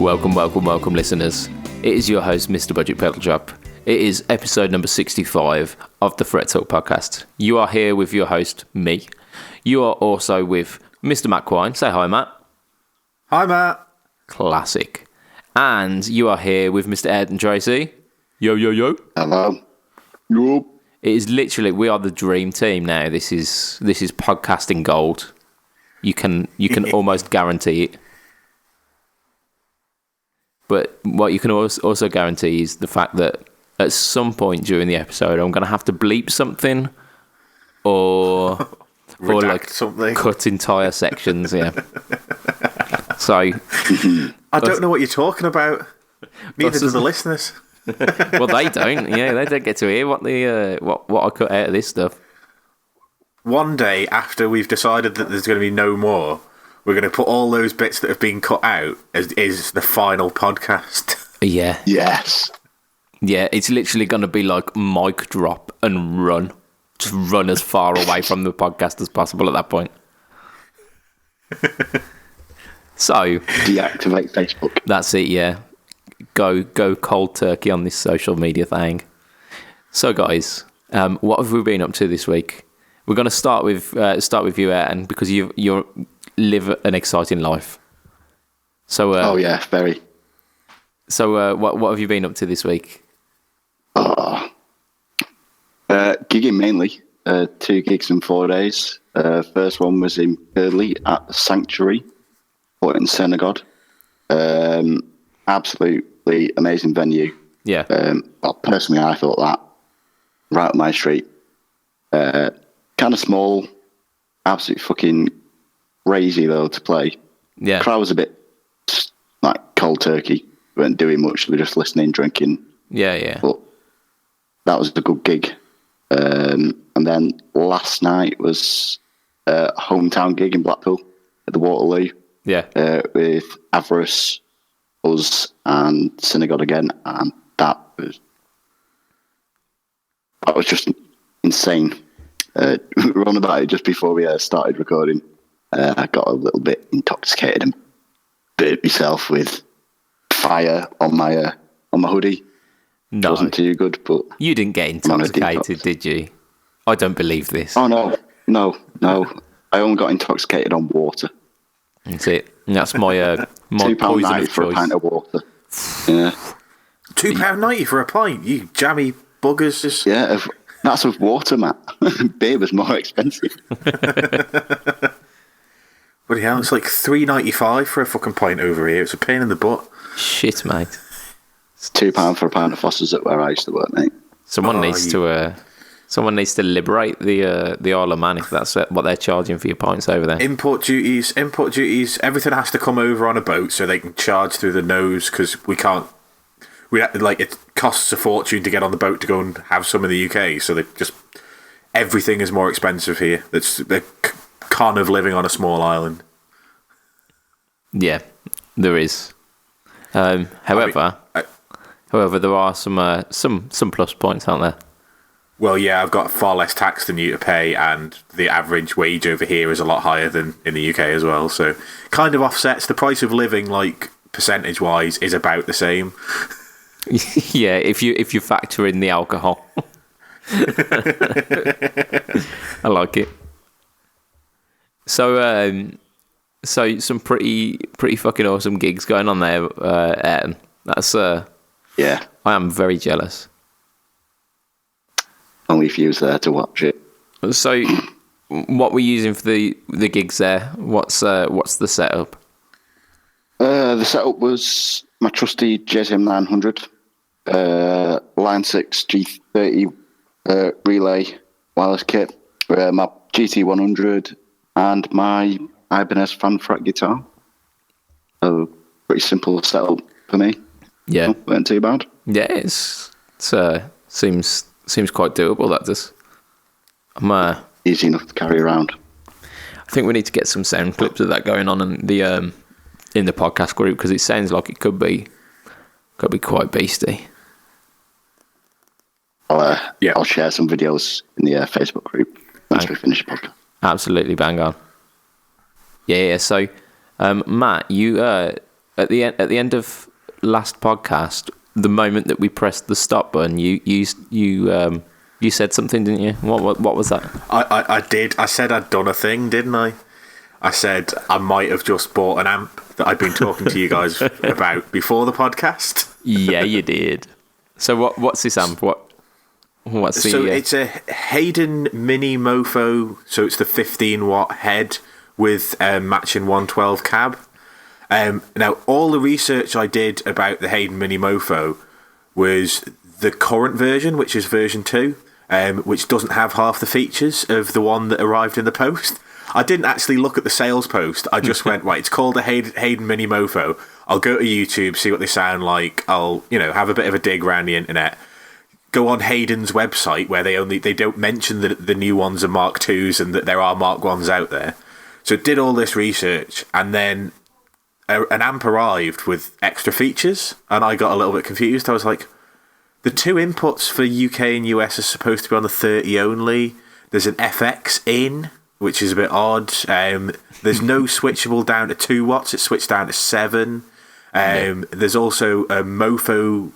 Welcome, listeners. It is your host, Mr. Budget Pedal Drop. It is episode number 65 of the Fret Talk podcast. You are here with your host, me. You are also with Mr. Matt Quine. Say hi, Matt. Hi, Matt. Classic. And you are here with Mr. Ed and Tracy. Yo. Hello. Yo. It is literally, we are the dream team now. This is podcasting gold. You can almost guarantee it. But what you can also guarantee is the fact that at some point during the episode, I'm going to have to bleep something or like something. Cut entire sections. Yeah. So I don't know what you're talking about. Neither do the listeners. Well, they don't. Yeah, they don't get to hear what I cut out of this stuff. One day after we've decided that there's going to be no more, we're going to put all those bits that have been cut out as is the final podcast. Yeah. Yes. Yeah, it's literally going to be like mic drop and run. Just run as far away from the podcast as possible at that point. So deactivate Facebook. That's it, yeah. Go cold turkey on this social media thing. So guys, what have we been up to this week? We're going to start with you, Aaron, because you live an exciting life. So oh yeah, very. So what have you been up to this week? Gigging mainly. 2 gigs in 4 days. First one was in Burley at the Sanctuary, or in Senegal. Absolutely amazing venue. Yeah. Well, personally, I thought that right up my street. Kind of small, absolutely fucking crazy though to play. Yeah. Crowd was a bit like cold turkey. We weren't doing much. We were just listening, drinking. Yeah. But that was a good gig. And then last night was a hometown gig in Blackpool at the Waterloo. Yeah. With Avarice, us, and Synagogue again, and that was just insane. We were on about it just before we started recording. I got a little bit intoxicated and burnt myself with fire on my hoodie. No. It wasn't too good, but you didn't get intoxicated, did you? I don't believe this. Oh no. I only got intoxicated on water. That's it. That's my poison of £2.90 for choice. a pint of water. Yeah. £2.90 for a pint, you jammy buggers. Yeah, that's with water, Matt. Beer was more expensive. But yeah, it's like £3.95 for a fucking pint over here. It's a pain in the butt. Shit, mate. It's £2 for a pint of Foster's at where I used to work, mate. Someone needs to liberate the Isle of Man if that's what they're charging for your pints over there. Import duties. Everything has to come over on a boat so they can charge through the nose because we can't. It costs a fortune to get on the boat to go and have some in the UK. So everything is more expensive here. It's the con of living on a small island. Yeah, there is. However, there are some plus points, aren't there? Well, yeah, I've got far less tax than you to pay, and the average wage over here is a lot higher than in the UK as well. So, kind of offsets the price of living. Like percentage-wise, is about the same. Yeah, if you factor in the alcohol, I like it. So some pretty fucking awesome gigs going on there, Ayrton. That's yeah. I am very jealous. Only if you was there to watch it. So, what we're using for the gigs there? What's the setup? The setup was my trusty JSM 900, Line 6 G30 relay wireless kit, my GT 100, and my Ibanez fan fret guitar. So, pretty simple setup for me. Yeah, weren't too bad. Yeah, it seems quite doable. That does. Easy enough to carry around. I think we need to get some sound clips of that going on in the podcast group because it sounds like it could be quite beastie. I'll share some videos in the Facebook group once we finish the podcast. Absolutely bang on. Yeah. So, Matt, you at the end of last podcast, the moment that we pressed the stop button, you said something, didn't you? What was that? I did. I said I'd done a thing, didn't I? I said I might have just bought an amp that I'd been talking to you guys about before the podcast. Yeah, you did. So what's this amp? What's the? So it's a Hayden Mini Mofo. So it's the 15-watt head with matching 112 cab. Now, all the research I did about the Hayden Mini Mofo was the current version, which is version 2, which doesn't have half the features of the one that arrived in the post. I didn't actually look at the sales post. I just went, right, it's called a Hayden Mini Mofo. I'll go to YouTube, see what they sound like. I'll, have a bit of a dig around the internet. Go on Hayden's website where they don't mention that the new ones are Mark IIs and that there are Mark 1s out there. So did all this research, and then an amp arrived with extra features, and I got a little bit confused. I was like, the two inputs for UK and US are supposed to be on the 30 only. There's an FX in, which is a bit odd. There's no switchable down to 2 watts. It's switched down to 7. There's also a Mofo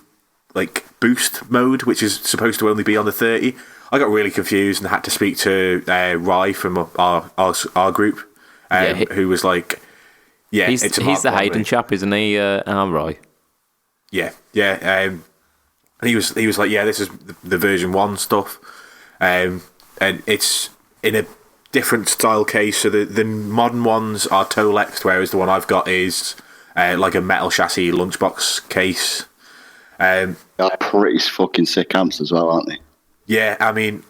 boost mode, which is supposed to only be on the 30. I got really confused and had to speak to Rye from our group, who was like, "Yeah, he's the Hayden chap, isn't he? Rye." Yeah. He was like, "Yeah, this is the version 1 stuff," and it's in a different style case. So the modern ones are Tolex, whereas the one I've got is like a metal chassis lunchbox case. They're pretty fucking sick amps as well, aren't they? Yeah, I mean,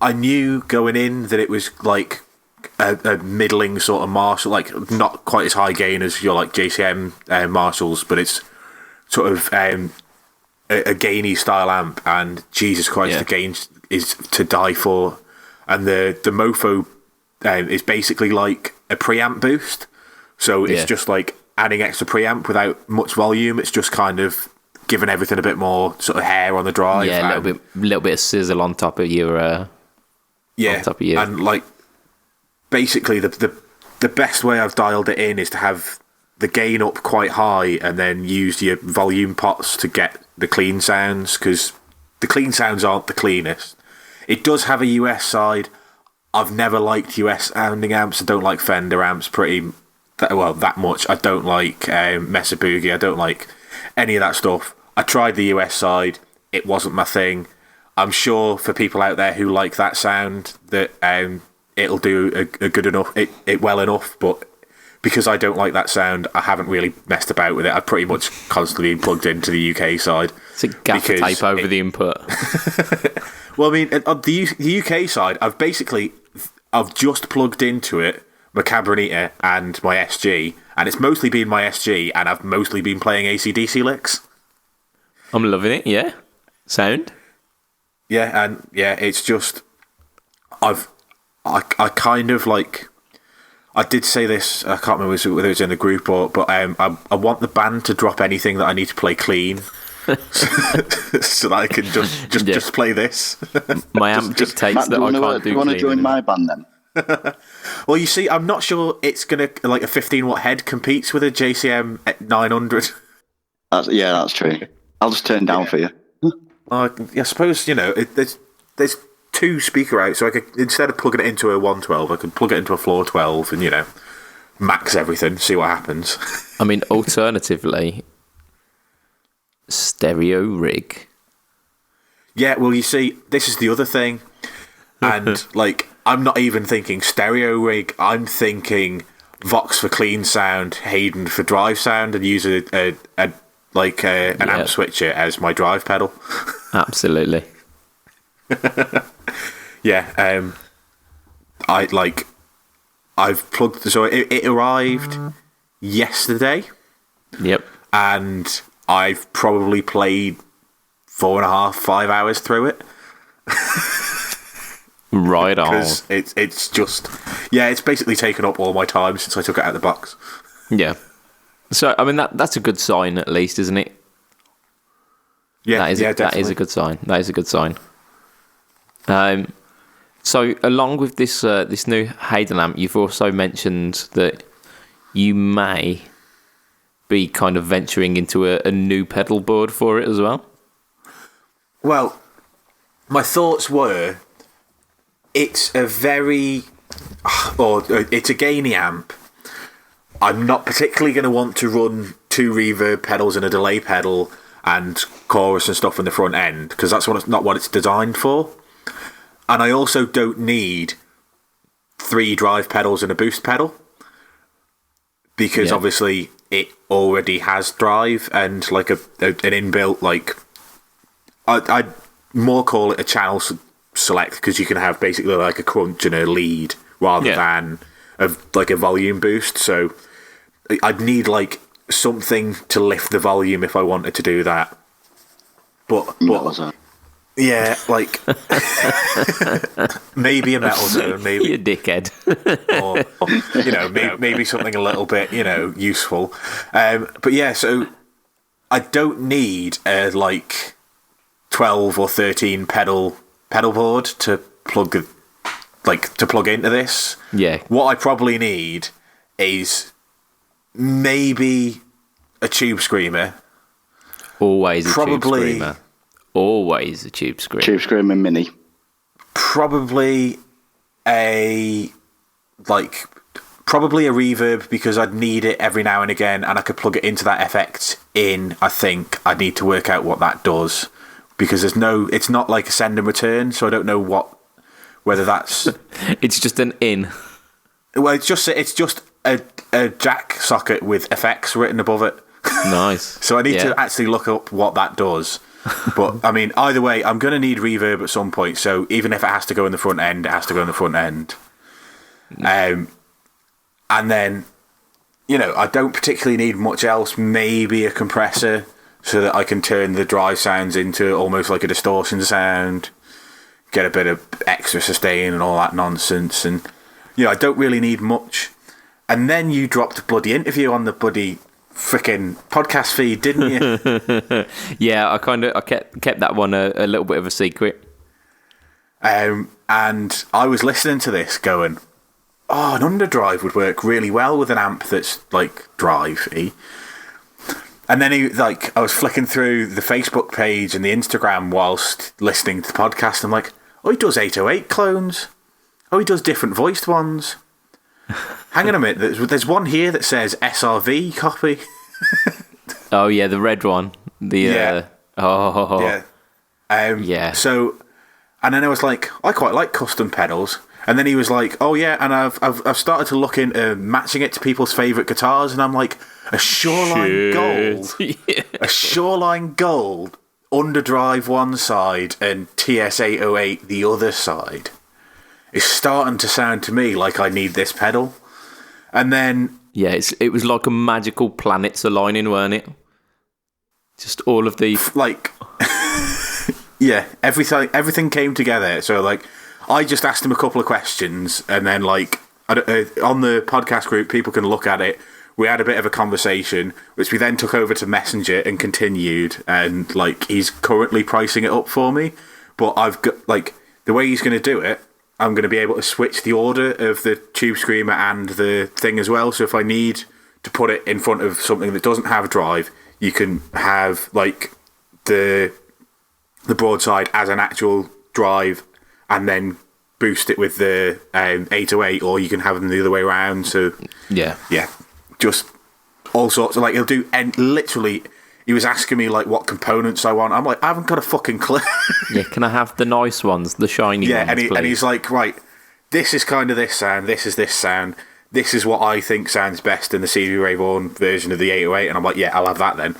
I knew going in that it was like a middling sort of Marshall, like not quite as high gain as your like JCM Marshalls, but it's sort of a gainy style amp, and Jesus Christ, the gain is to die for. And the Mofo is basically like a preamp boost, so it's just like adding extra preamp without much volume. It's just kind of giving everything a bit more sort of hair on the drive. Yeah, a little bit of sizzle on top of your. And like basically the best way I've dialed it in is to have the gain up quite high and then use your volume pots to get the clean sounds, because the clean sounds aren't the cleanest. It does have a US side. I've never liked US sounding amps. I don't like Fender amps that much. I don't like Mesa Boogie. I don't like any of that stuff. I tried the US side. It wasn't my thing. I'm sure for people out there who like that sound that it'll do a good enough, it well enough, but because I don't like that sound, I haven't really messed about with it. I've pretty much constantly been plugged into the UK side. It's a gaffer tape over the input. Well, I mean, on the UK side, I've just plugged into it my Cabernet and my SG, and it's mostly been my SG, and I've mostly been playing AC/DC licks. I'm loving it. Yeah, sound. Yeah, and it's just I kind of like. I did say this. I can't remember whether it was in the group but I want the band to drop anything that I need to play clean, so that I can just play this. My amp just takes Matt, that I can't do. Do you want to join my band then? Well, you see, I'm not sure it's gonna like a 15-watt head competes with a JCM 900. That's true. I'll just turn down for you. I suppose there's 2 speaker out, so I could, instead of plugging it into a 112, I could plug it into a floor 12 and max everything, see what happens. I mean, alternatively, stereo rig. Yeah, well, you see, this is the other thing, and like I'm not even thinking stereo rig. I'm thinking Vox for clean sound, Hayden for drive sound, and use an amp switcher as my drive pedal. Absolutely. Yeah, I've plugged. So it arrived yesterday. Yep. And I've probably played 4.5, 5 hours through it. Right on. Because it's just it's basically taken up all my time since I took it out of the box. Yeah. So I mean that's a good sign at least, isn't it? Yeah, that definitely. is a good sign. That is a good sign. So along with this new Hayden amp, you've also mentioned that you may be kind of venturing into a new pedal board for it as well? Well, my thoughts were, it's a gainy amp. I'm not particularly going to want to run 2 reverb pedals and a delay pedal and chorus and stuff in the front end, because that's not what it's designed for. And I also don't need 3 drive pedals and a boost pedal, because obviously it already has drive and like an inbuilt, like, I'd more call it a channel select, because you can have basically like a crunch and a lead rather than a volume boost. So I'd need like something to lift the volume if I wanted to do that. But yeah, like maybe a metal zone, maybe You dickhead. or maybe something a little bit useful. But yeah, so I don't need a like 12 or 13 pedal board to plug into this. Yeah. What I probably need is maybe a tube screamer. Always a tube screamer. Always a tube screamer. Tube Screamer Mini. Probably a reverb, because I'd need it every now and again, and I could plug it into that effect in. I think I need to work out what that does, because it's not like a send and return, so I don't know whether that's It's just an in. well, it's just a jack socket with effects written above it. Nice. So I need to actually look up what that does. But I mean, either way, I'm going to need reverb at some point. So even if it has to go in the front end, it has to go in the front end. And then, I don't particularly need much else. Maybe a compressor, so that I can turn the drive sounds into almost like a distortion sound, get a bit of extra sustain and all that nonsense. And I don't really need much. And then you dropped a bloody interview on the bloody freaking podcast feed, didn't you? Yeah, I kept that one a little bit of a secret. And I was listening to this going, an underdrive would work really well with an amp that's like drive-y. And then I was flicking through the Facebook page and the Instagram whilst listening to the podcast. I'm like, he does 808 clones. He does different voiced ones. Hang on a minute, there's one here that says SRV copy. Oh yeah, the red one. Yeah. So, and then I was like, I quite like custom pedals. And then he was like, oh yeah, and I've started to look into matching it to people's favourite guitars, and I'm like, a Shoreline Gold, a Shoreline Gold underdrive one side and TS808 the other side. It's starting to sound to me like I need this pedal. And then... Yeah, it was like a magical planets aligning, weren't it? Just all of the... yeah, everything came together. So, I just asked him a couple of questions, and then, on the podcast group, people can look at it. We had a bit of a conversation, which we then took over to Messenger and continued, and, he's currently pricing it up for me. But I've got, the way he's going to do it, I'm going to be able to switch the order of the Tube Screamer and the thing as well. So if I need to put it in front of something that doesn't have drive, you can have the broadside as an actual drive and then boost it with the 808, or you can have them the other way around. So yeah, just all sorts of he'll do, and literally he was asking me what components I want. I'm like, I haven't got a fucking clue. Yeah, can I have the nice ones, the shiny ones, and he's like, right, this is kind of this sound, this is this sound, this is what I think sounds best in the Stevie Ray Vaughan version of the 808, and I'm like, yeah, I'll have that then.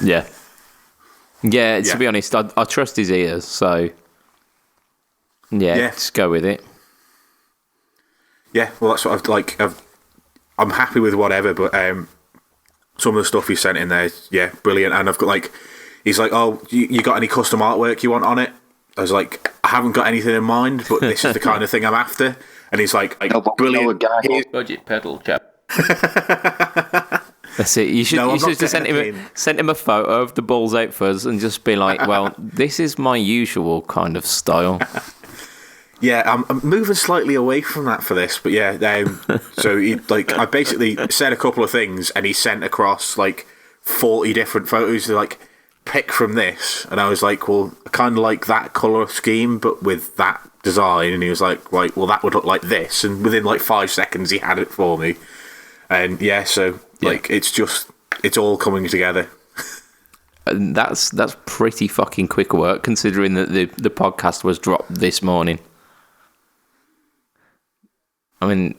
Yeah, to be honest, I trust his ears, so just go with it. Yeah, well, that's what I'm happy with whatever, but some of the stuff he sent in there, brilliant. And I've got he's like, oh, you got any custom artwork you want on it? I was like, I haven't got anything in mind, but this is the kind of thing I'm after. And he's like brilliant. Budget pedal, chap. That's it. You should have sent him a photo of the balls out fuzz and just be like, well, this is my usual kind of style. Yeah, I'm moving slightly away from that for this, but yeah. So I basically said a couple of things, and he sent across like 40 different photos. They're like, pick from this, and I was like, well, I kind of like that color scheme, but with that design. And he was like, right, well, that would look like this. And within like 5 seconds, he had it for me. And yeah, so like it's all coming together. And that's pretty fucking quick work, considering that the podcast was dropped this morning. I mean,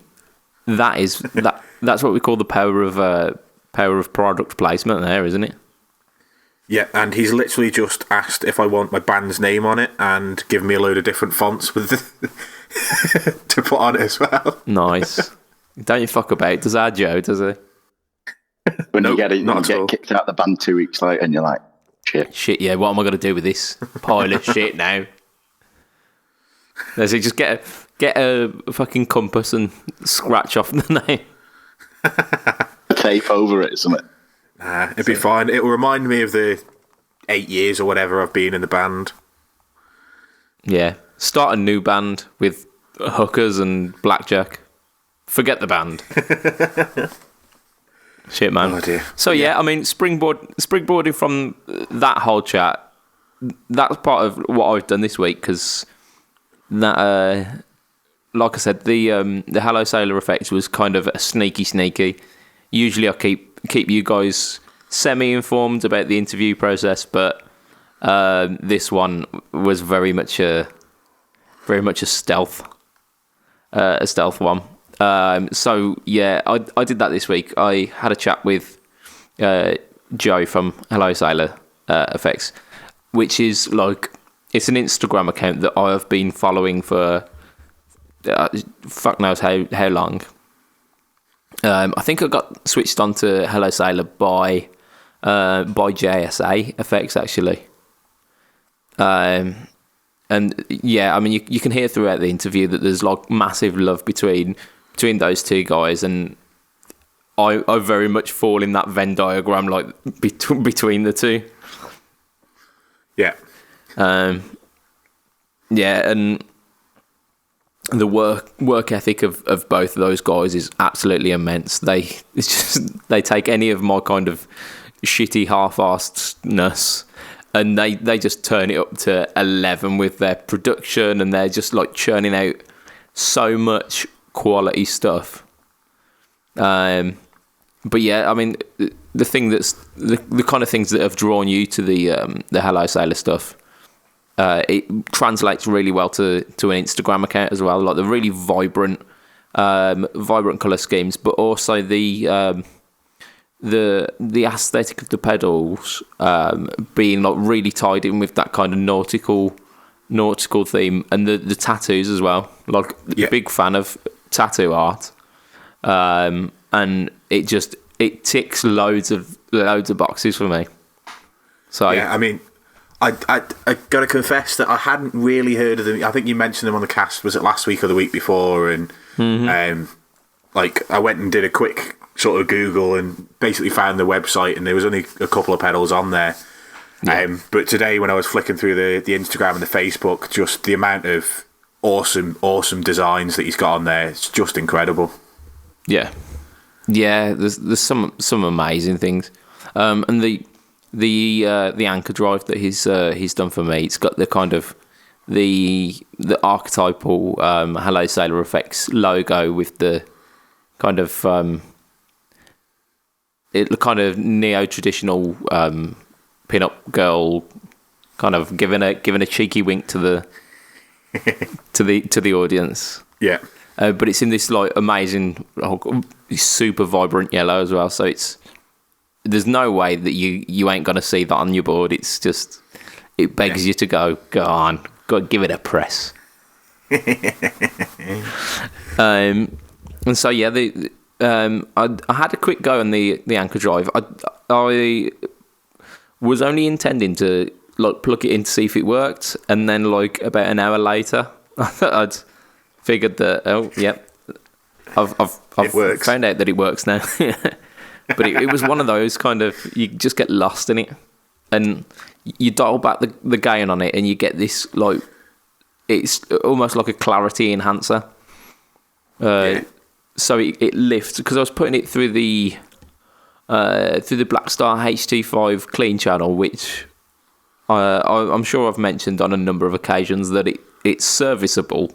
that's what we call the power of product placement there, isn't it? Yeah, and he's literally just asked if I want my band's name on it and given me a load of different fonts with to put on it as well. Nice. Don't you fuck about, does our Joe, does he? When Nope, you get it, not you at all. get kicked out of the band 2 weeks later, and you're like, shit. Shit, yeah, what am I going to do with this pile of shit now? Does he just get a fucking compass and scratch off the name? Tape over it, isn't it? Nah, it'd be fine. It will remind me of the 8 years or whatever I've been in the band. Yeah. Start a new band with hookers and blackjack. Forget the band. Shit, man. Oh, dear. So, yeah, I mean, springboarding from that whole chat, that's part of what I've done this week, because that, like I said, the Hello Sailor effect was kind of a sneaky. Usually I keep you guys semi-informed about the interview process, but this one was very much a stealth one. So yeah, I did that this week. I had a chat with Joe from Hello Sailor Effects, which is like, it's an Instagram account that I have been following for fuck knows how long. I think I got switched on to Hello Sailor by JSA Effects, actually. And yeah, I mean, you can hear throughout the interview that there's like massive love between those two guys, and I very much fall in that Venn diagram, like between the two. Yeah. Yeah, and the work ethic of both of those guys is absolutely immense. They take any of my kind of shitty half-assedness, and they just turn it up to 11 with their production, and they're just like churning out so much quality stuff. But yeah, I mean, the thing that's the kind of things that have drawn you to the Hello Sailor stuff, it translates really well to an Instagram account as well. Like the really vibrant color schemes, but also the aesthetic of the pedals being like really tied in with that kind of nautical theme, and the tattoos as well. Like, big fan of tattoo art, and it ticks loads of boxes for me. So yeah, I mean, I gotta confess that I hadn't really heard of them. I think you mentioned them on the cast. Was it last week or the week before? And like, I went and did a quick sort of Google and basically found the website, and there was only a couple of pedals on there. Yeah. But today, when I was flicking through the Instagram and the Facebook, just the amount of awesome designs that he's got on there, it's just incredible. Yeah, there's some amazing things, and the anchor drive that he's done for me, it's got the kind of the archetypal Hello Sailor Effects logo with the kind of neo-traditional pin-up girl, kind of giving a cheeky wink to the to the audience. Yeah. But it's in this like amazing, super vibrant yellow as well. So there's no way that you ain't gonna see that on your board. It's just, it begs you to go on, give it a press. And so yeah, I had a quick go on the anchor drive. I was only intending to like plug it in to see if it worked, and then like about an hour later, I'd figured that I've found out that it works now. But it was one of those kind of, you just get lost in it, and you dial back the gain on it, and you get this like it's almost like a clarity enhancer. So it lifts, because I was putting it through the Blackstar HT5 clean channel, which I'm sure I've mentioned on a number of occasions that it's serviceable,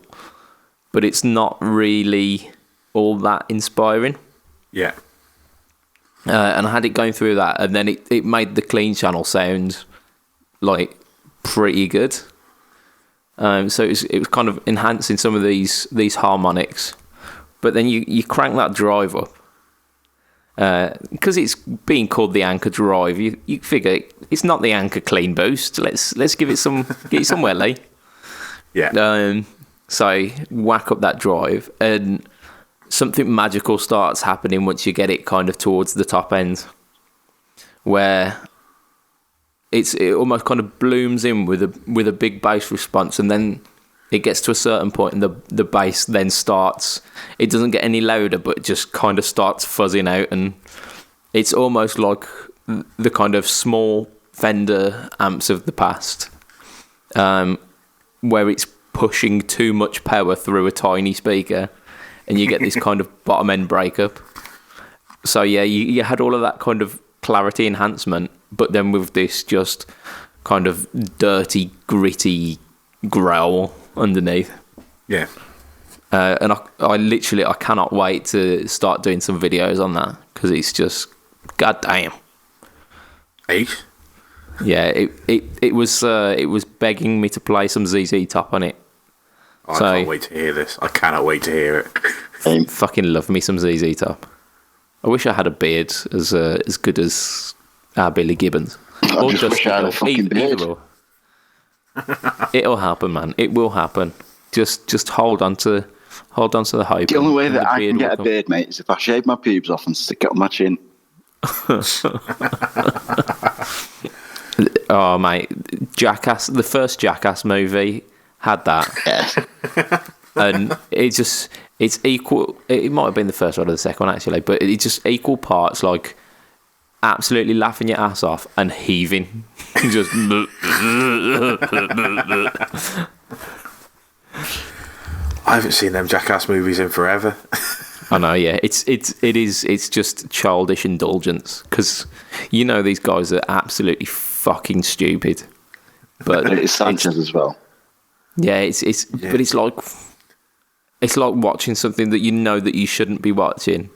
but it's not really all that inspiring. Yeah. And I had it going through that, and then it made the clean channel sound like pretty good. So it was kind of enhancing some of these harmonics. But then you crank that drive up, because it's being called the Anchor Drive. You figure it's not the Anchor Clean Boost. Let's give it some welly. Yeah. So whack up that drive, and something magical starts happening once you get it kind of towards the top end, where it almost kind of blooms in with a big bass response, and then it gets to a certain point and the bass then starts, it doesn't get any louder, but it just kind of starts fuzzing out, and it's almost like the kind of small Fender amps of the past, where it's pushing too much power through a tiny speaker, and you get this kind of bottom end breakup. So yeah, you had all of that kind of clarity enhancement, but then with this just kind of dirty, gritty growl underneath. Yeah. And I cannot wait to start doing some videos on that, because it's just goddamn. Ace? Yeah, it was begging me to play some ZZ Top on it. Oh, I can't wait to hear this. I cannot wait to hear it. Fucking love me some ZZ Top. I wish I had a beard as good as our Billy Gibbons. I just wish I had a fucking beard. It'll happen, man. It will happen. Just hold on to the hope. The only way that I can get a beard, mate, is if I shave my pubes off and stick it on my chin. Oh, mate, Jackass, the first Jackass movie had that. Yeah. And it's equal. It might have been the first one or the second one, actually, but it's just equal parts, like absolutely laughing your ass off and heaving. Just. I haven't seen them Jackass movies in forever. I know, yeah. It's just childish indulgence, because these guys are absolutely fucking stupid. But it's Sanchez as well. Yeah, but it's like watching something that that you shouldn't be watching.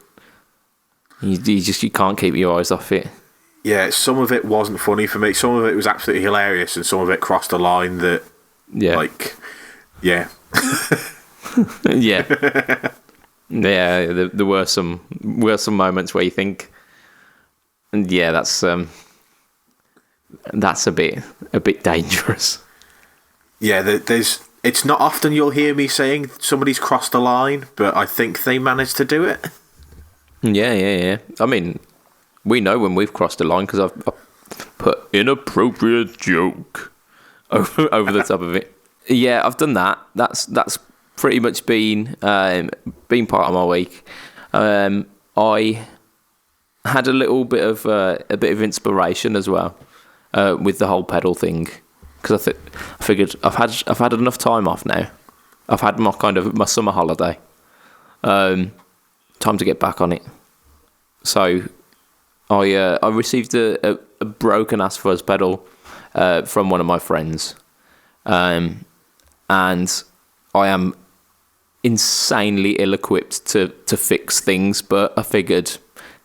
You can't keep your eyes off it. Yeah, some of it wasn't funny for me. Some of it was absolutely hilarious, and some of it crossed a line that, yeah. Yeah. Yeah, there were some moments where you think, and yeah, that's a bit dangerous. Yeah, it's not often you'll hear me saying somebody's crossed a line, but I think they managed to do it. Yeah. I mean, we know when we've crossed a line, because I've put inappropriate joke over the top of it. Yeah, I've done that. That's pretty much been part of my week. I had a little bit of inspiration as well with the whole pedal thing, because I figured I've had enough time off now. I've had my summer holiday. Time to get back on it. So I received a broken ass fuzz pedal from one of my friends, and I am insanely ill-equipped to fix things, but I figured,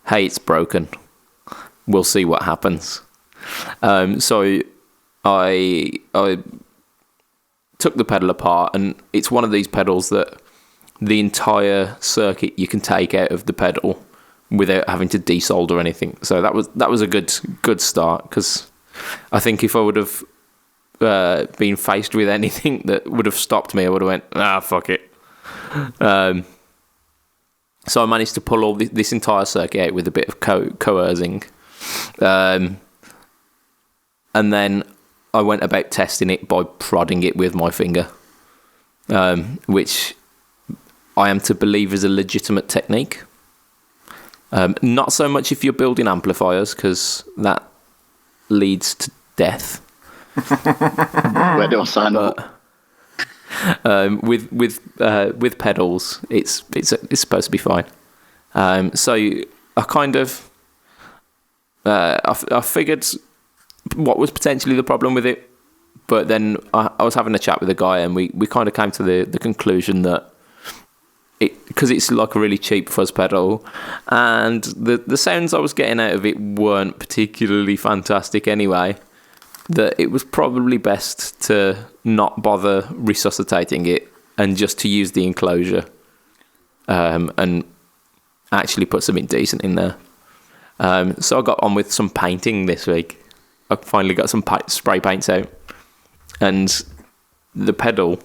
hey, it's broken. We'll see what happens. So I took the pedal apart, and it's one of these pedals that the entire circuit you can take out of the pedal without having to desolder anything. So that was a good start, because I think if I would have been faced with anything that would have stopped me, I would have went, fuck it. So I managed to pull all this entire circuit out with a bit of coercing, and then I went about testing it by prodding it with my finger, which I am to believe is a legitimate technique. Not so much if you're building amplifiers, because that leads to death. Where do I sign up? with pedals, it's supposed to be fine. So I kind of I figured what was potentially the problem with it, but then I was having a chat with a guy, and we kind of came to the conclusion that because it's like a really cheap fuzz pedal, and the sounds I was getting out of it weren't particularly fantastic anyway, that it was probably best to not bother resuscitating it and just to use the enclosure and actually put something decent in there. So I got on with some painting this week. I finally got some spray paints out, and the pedal,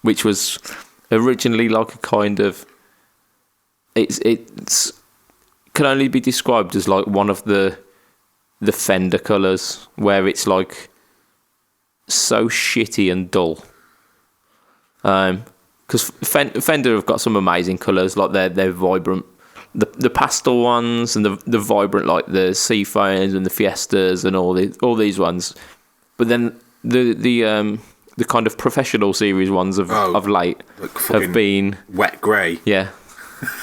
which was originally like a kind of it's can only be described as like one of the Fender colours, where it's like so shitty and dull. Because Fender have got some amazing colours, like they're vibrant, the pastel ones, and the vibrant, like the Seaphones and the Fiestas and all these ones. But then the kind of professional series ones of late like have been wet grey. Yeah,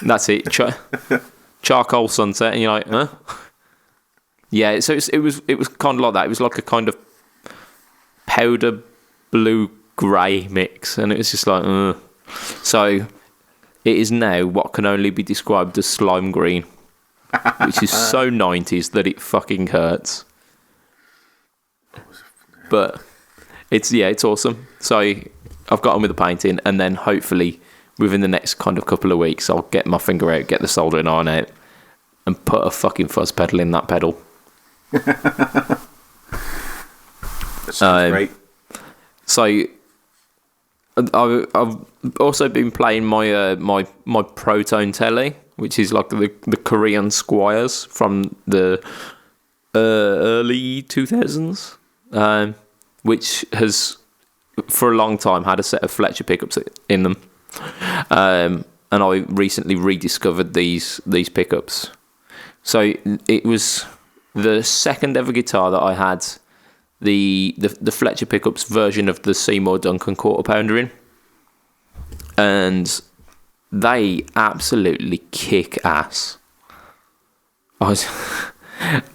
that's it. Charcoal sunset, and you're like, huh? Yeah, so it was kind of like that. It was like a kind of powder blue grey mix, and it was just like, ugh. So it is now what can only be described as slime green, which is so 90s that it fucking hurts. But it's awesome. So I've got on with the painting, and then hopefully within the next kind of couple of weeks I'll get my finger out, get the soldering iron out, and put a fucking fuzz pedal in that pedal. That sounds great. So I've also been playing my my Proton Telly, which is like the Korean Squires from the early 2000s, which has for a long time had a set of Fletcher pickups in them, and I recently rediscovered these pickups. So it was the second ever guitar that I had the Fletcher pickups version of the Seymour Duncan quarter pounder in, and they absolutely kick ass. I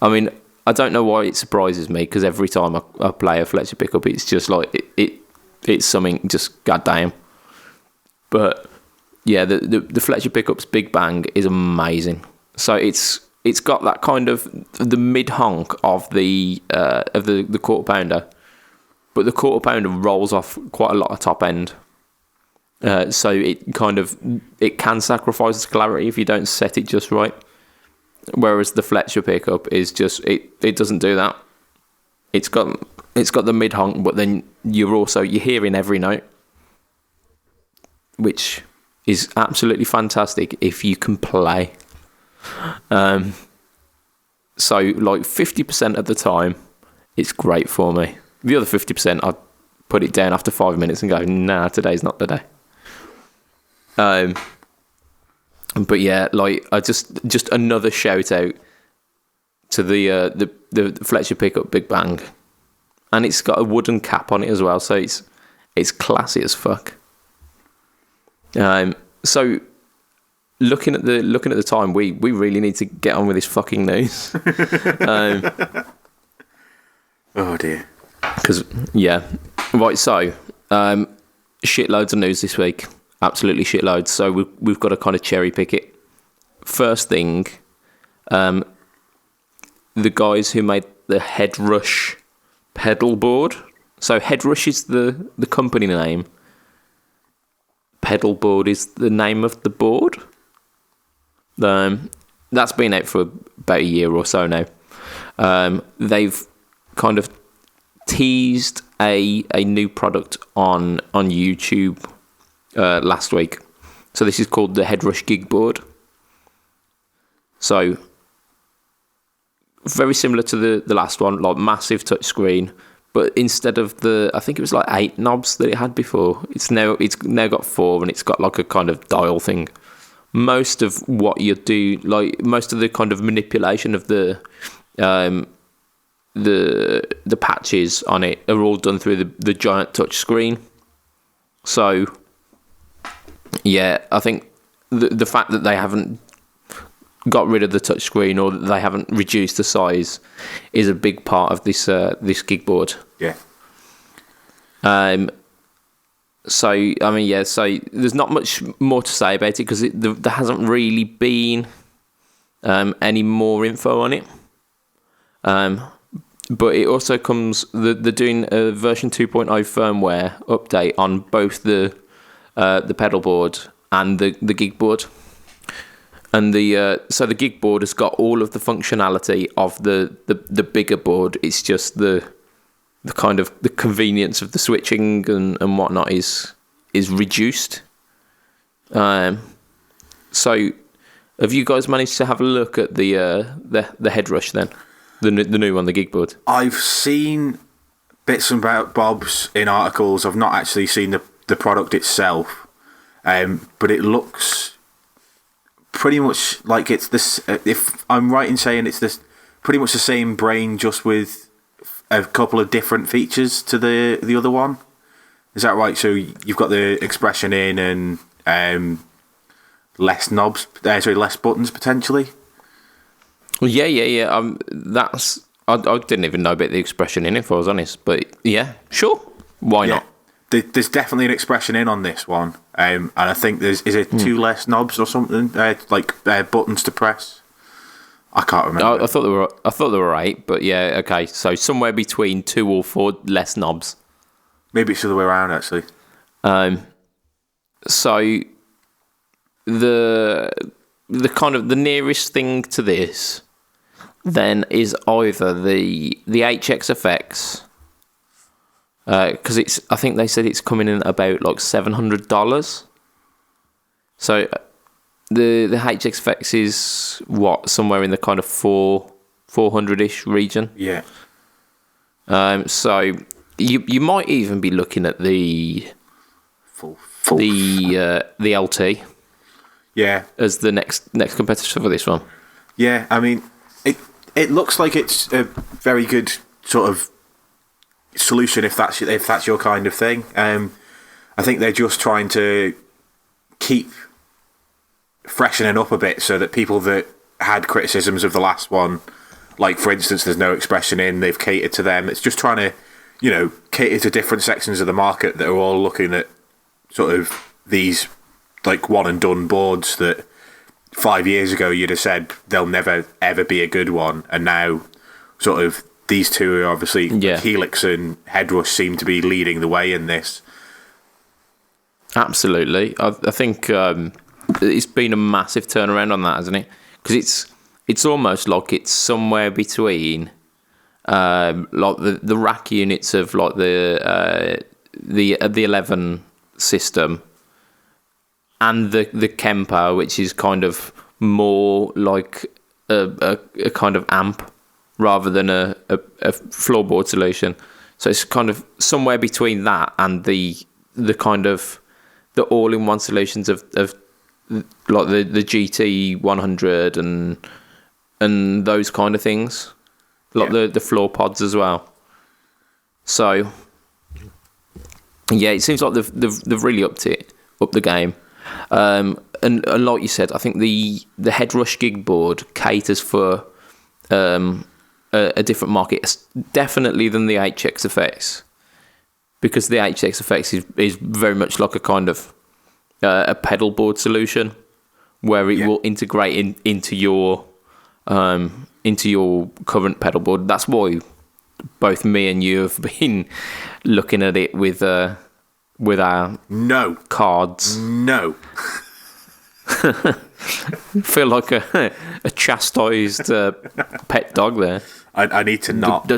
mean, I don't know why it surprises me, because every time I play a Fletcher pickup, it's just like it's something just goddamn. But yeah, the Fletcher pickups Big Bang is amazing. So it's got that kind of the mid honk of the quarter pounder, but the quarter pounder rolls off quite a lot of top end. So it can sacrifice its clarity if you don't set it just right. Whereas the Fletcher pickup is just it doesn't do that. It's got the mid honk, but then you're hearing every note, which is absolutely fantastic if you can play. So like 50% of the time, it's great for me. The other 50%, I put it down after 5 minutes and go, nah, today's not the day. But yeah, like I just another shout out to the Fletcher pickup Big Bang, and it's got a wooden cap on it as well, so it's classy as fuck. So looking at the time, we really need to get on with this fucking news. Oh dear. Because yeah, right. So shitloads of news this week. Absolutely shitloads. So we've got to kind of cherry pick it. First thing, the guys who made the Headrush pedal board. So Headrush is the company name. Pedal board is the name of the board. That's been out for about a year or so now. They've kind of teased a new product on YouTube last week. So this is called the Headrush Gig Board. So very similar to the last one, like massive touchscreen, but instead of I think it was like 8 knobs that it had before, it's now got 4, and it's got like a kind of dial thing. Most of what you do, like most of the kind of manipulation of the patches on it are all done through the giant touch screen. So, yeah, I think the fact that they haven't got rid of the touchscreen or that they haven't reduced the size is a big part of this gig board. Yeah. So I mean, yeah. So there's not much more to say about it because there hasn't really been any more info on it. But it also comes. They're doing a version 2.0 firmware update on both the pedal board and the gig board. And so the gig board has got all of the functionality of the bigger board. It's just the kind of the convenience of the switching and whatnot is reduced. So have you guys managed to have a look at the headrush then? The new one, the gig board? I've seen bits and bobs in articles. I've not actually seen the product itself. But it looks pretty much like it's this. If I'm right in saying it's this, pretty much the same brain, just with a couple of different features to the other one. Is that right? So you've got the expression in and less knobs. Less buttons potentially. Well, yeah. That's I didn't even know about the expression in, if I was honest. But yeah, sure. Why not? There's definitely an expression in on this one, and I think is it two less knobs or something, buttons to press. I can't remember. I thought they were 8, but yeah, okay. So somewhere between 2 or 4 less knobs. Maybe it's the other way around actually. So the kind of the nearest thing to this then is either the HXFX. Because I think they said it's coming in at about like $700. So the HXFX is what, somewhere in the kind of 400-ish region. Yeah. So you might even be looking at the LT. Yeah. As the next competitor for this one. Yeah, I mean, it looks like it's a very good sort of solution if that's your kind of thing. I think they're just trying to keep freshening up a bit so that people that had criticisms of the last one, like for instance, there's no expression in, they've catered to them. It's just trying to, cater to different sections of the market that are all looking at sort of these like one and done boards that 5 years ago you'd have said they'll never ever be a good one, and now sort of these two are obviously Helix and Headrush seem to be leading the way in this. Absolutely, I think it's been a massive turnaround on that, hasn't it? Because it's almost like it's somewhere between like the rack units of like the 11 system and the Kemper, which is kind of more like a kind of amp rather than a floorboard solution. So it's kind of somewhere between that and the kind of the all-in-one solutions of like the GT 100 and those kind of things, like the floor pods as well. So yeah, it seems like they've really upped the game. And like you said, I think the Headrush gig board caters for a different market, definitely than the HXFX, because the HXFX is very much like a kind of a pedal board solution where it will integrate into your current pedal board. That's why both me and you have been looking at it with our cards. No. Feel like a chastised pet dog there. I need to not.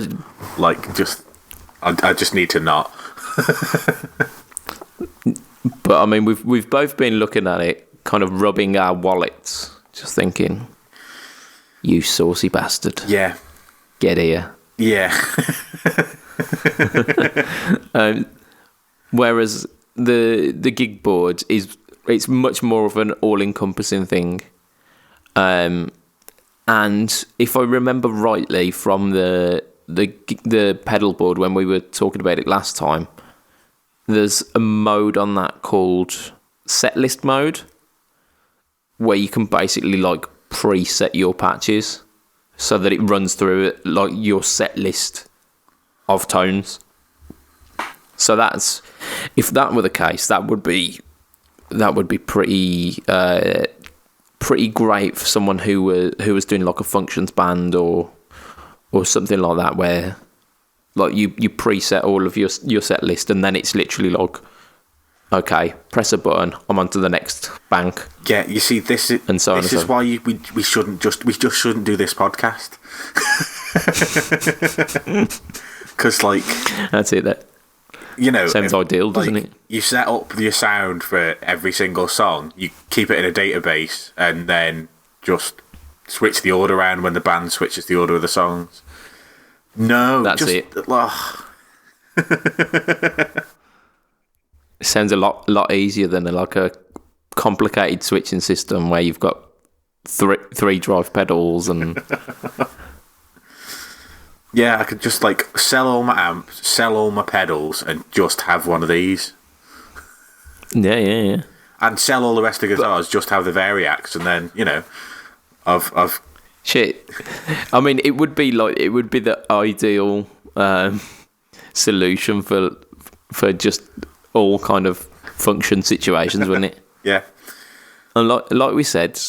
I just need to not. But I mean, we've both been looking at it, kind of rubbing our wallets, just thinking, "You saucy bastard! Yeah, get here!" Yeah. Whereas the gig board it's much more of an all-encompassing thing. And if I remember rightly from the pedal board when we were talking about it last time, there's a mode on that called setlist mode, where you can basically like preset your patches so that it runs through it like your set list of tones. So that's, if that were the case, that would be pretty great for someone who was doing like a functions band or something like that, where like you preset all of your set list, and then it's literally like, okay, press a button, I'm on to the next bank. Yeah, you see, this is and so on this and is so on. why we just shouldn't do this podcast. Because like, That's it. That sounds ideal, doesn't it? You set up your sound for every single song, you keep it in a database, and then just switch the order around when the band switches the order of the songs. No, that's just, it. Ugh. It sounds a lot easier than like a complicated switching system where you've got three drive pedals and. Yeah, I could just like sell all my amps, sell all my pedals, and just have one of these. Yeah. And sell all the rest of the guitars, just have the Variacs, and then I've shit. I mean, it would be the ideal solution for just all kind of function situations, wouldn't it? Yeah. And like we said,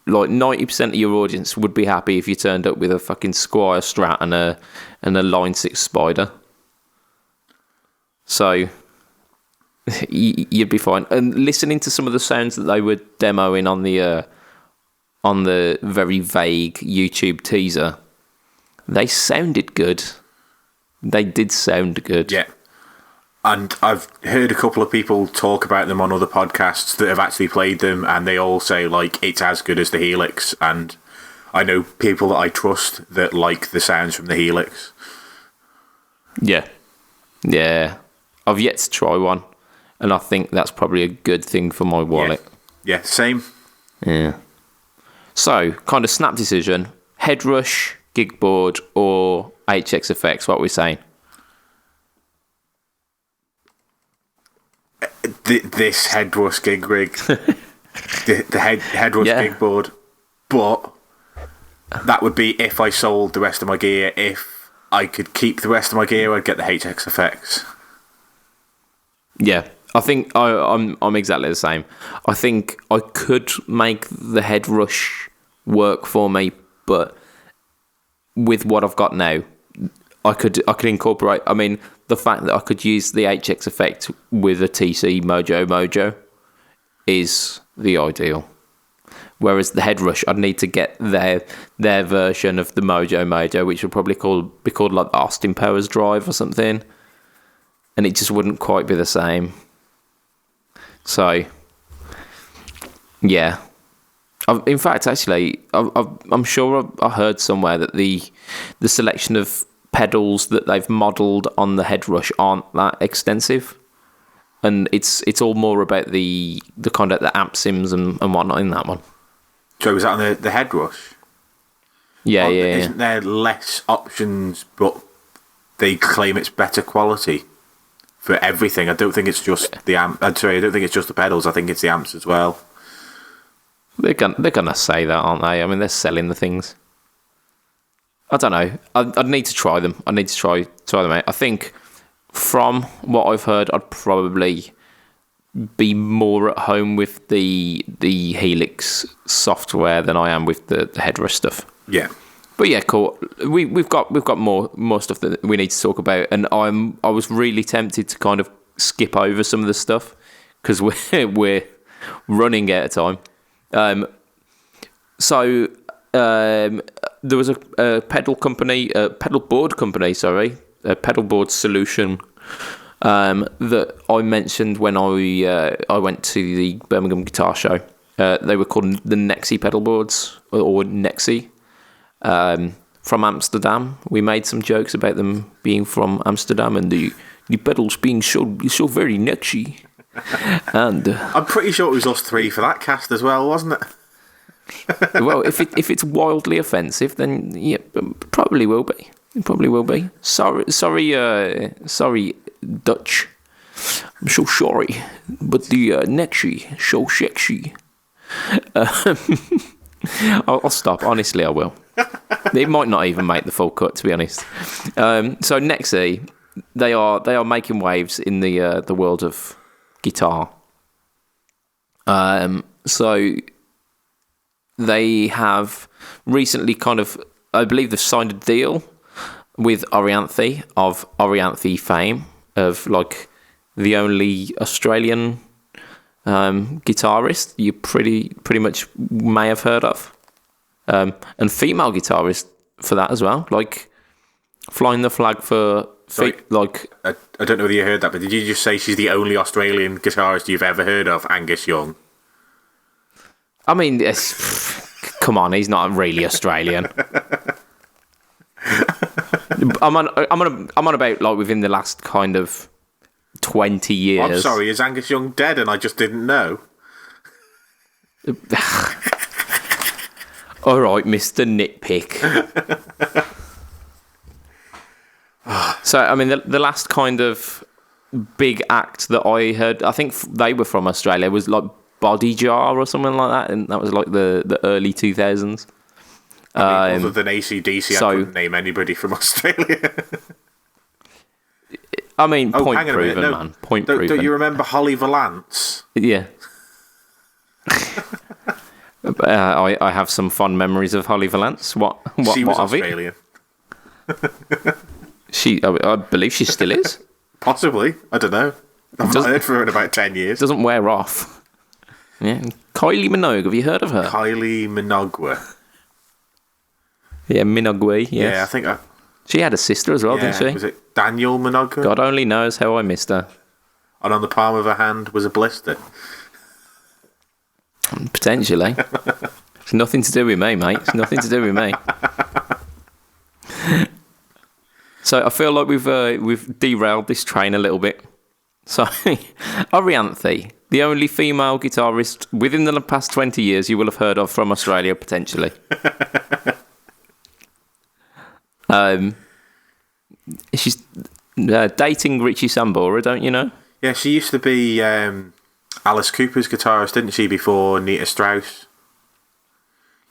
like 90% of your audience would be happy if you turned up with a fucking Squire Strat and a Line 6 Spider. So you'd be fine. And listening to some of the sounds that they were demoing on the very vague YouTube teaser, they sounded good. They did sound good. Yeah. And I've heard a couple of people talk about them on other podcasts that have actually played them, and they all say, like, it's as good as the Helix. And I know people that I trust that like the sounds from the Helix. Yeah. I've yet to try one, and I think that's probably a good thing for my wallet. Yeah, same. Yeah. So, kind of snap decision, Headrush, Gigboard, or HX Effects, what we're saying? This Headrush gig rig, the Headrush gig board, but that would be if I sold the rest of my gear. If I could keep the rest of my gear, I'd get the HX Effects. Yeah, I think I'm exactly the same. I think I could make the Headrush work for me, but with what I've got now, I could incorporate. I mean, the fact that I could use the HX Effect with a TC Mojo is the ideal. Whereas the Headrush, I'd need to get their version of the Mojo, which would probably be called like the Austin Powers Drive or something, and it just wouldn't quite be the same. So, yeah. In fact, actually, I'm sure I heard somewhere that the selection of pedals that they've modelled on the Headrush aren't that extensive, and it's all more about the kind of the amp sims and whatnot in that one. So was that on the Headrush? Yeah. Isn't there less options, but they claim it's better quality for everything? I don't think it's just the amp. I don't think it's just the pedals. I think it's the amps as well. They're gonna say that, aren't they? I mean, they're selling the things. I don't know. I'd need to try them. I need to try them out. I think from what I've heard, I'd probably be more at home with the Helix software than I am with the Headrush stuff. Yeah. But yeah, cool. We've got more stuff that we need to talk about, and I was really tempted to kind of skip over some of the stuff because we're running out of time. So there was a pedal board company, a pedal board solution that I mentioned when I went to the Birmingham Guitar Show. They were called the Nexi pedal boards, or Nexi, from Amsterdam. We made some jokes about them being from Amsterdam and the pedals being so very Nexi. And I'm pretty sure it was us three for that cast as well, wasn't it? Well, if it's wildly offensive, then yeah, probably will be. It probably will be. Sorry, Dutch I'm so sorry, but the Nexi so sexy. I'll stop. Honestly, I will. It might not even make the full cut, to be honest. So Nexi, they are making waves in the world of guitar. So they have recently I believe they've signed a deal with Orianthi of Orianthi fame, of like the only Australian guitarist you pretty much may have heard of, and female guitarist for that as well, like flying the flag for Sorry, I don't know whether you heard that, but did you just say she's the only Australian guitarist you've ever heard of, Angus Young? I mean, come on, he's not really Australian. I'm on about like within the last kind of 20 years. I'm sorry, is Angus Young dead and I just didn't know? All right, Mr. Nitpick. So, I mean, the last kind of big act that I heard, I think they were from Australia, was like Body Jar or something like that, and that was like the early 2000s. I mean, other than AC/DC, I couldn't name anybody from Australia. I mean, point proven, man. Point proven. Don't you remember Holly Valance? Yeah. I have some fond memories of Holly Valance. What she was of Australian. I believe she still is. Possibly. I don't know. I've not heard from her in about 10 years. Doesn't wear off. Yeah. Kylie Minogue, have you heard of her? Kylie Minogue. Yeah, Minogue, yes. Yeah, I think she had a sister as well, didn't she? Was it Daniel Minogue? God only knows how I missed her. And on the palm of her hand was a blister. Potentially. It's nothing to do with me, mate. It's nothing to do with me. So I feel like we've derailed this train a little bit. So, Orianthi, the only female guitarist within the past 20 years you will have heard of from Australia, potentially. She's dating Richie Sambora, don't you know? Yeah, she used to be Alice Cooper's guitarist, didn't she, before Nita Strauss?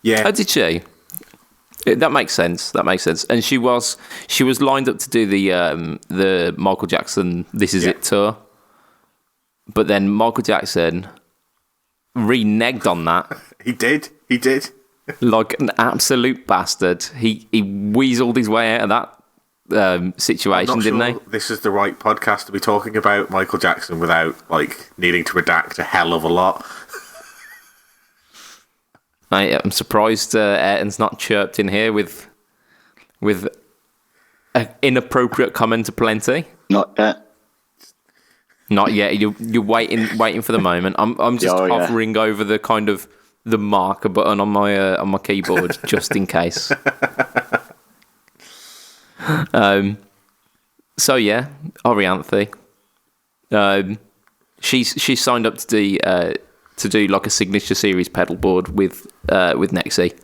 Yeah. Oh, did she? That makes sense. That makes sense. And she was lined up to do the Michael Jackson "This Is It" tour, but then Michael Jackson reneged on that. He did. Like an absolute bastard. He weaseled his way out of that situation, didn't he? This is the right podcast to be talking about Michael Jackson without like needing to redact a hell of a lot. I'm surprised Ayrton's not chirped in here with an inappropriate comment aplenty. Not yet. Not yet. You're waiting for the moment. I'm just hovering over the kind of the marker button on my keyboard just in case. So yeah, Orianthi. She's signed up to do like a signature series pedal board with Nexi.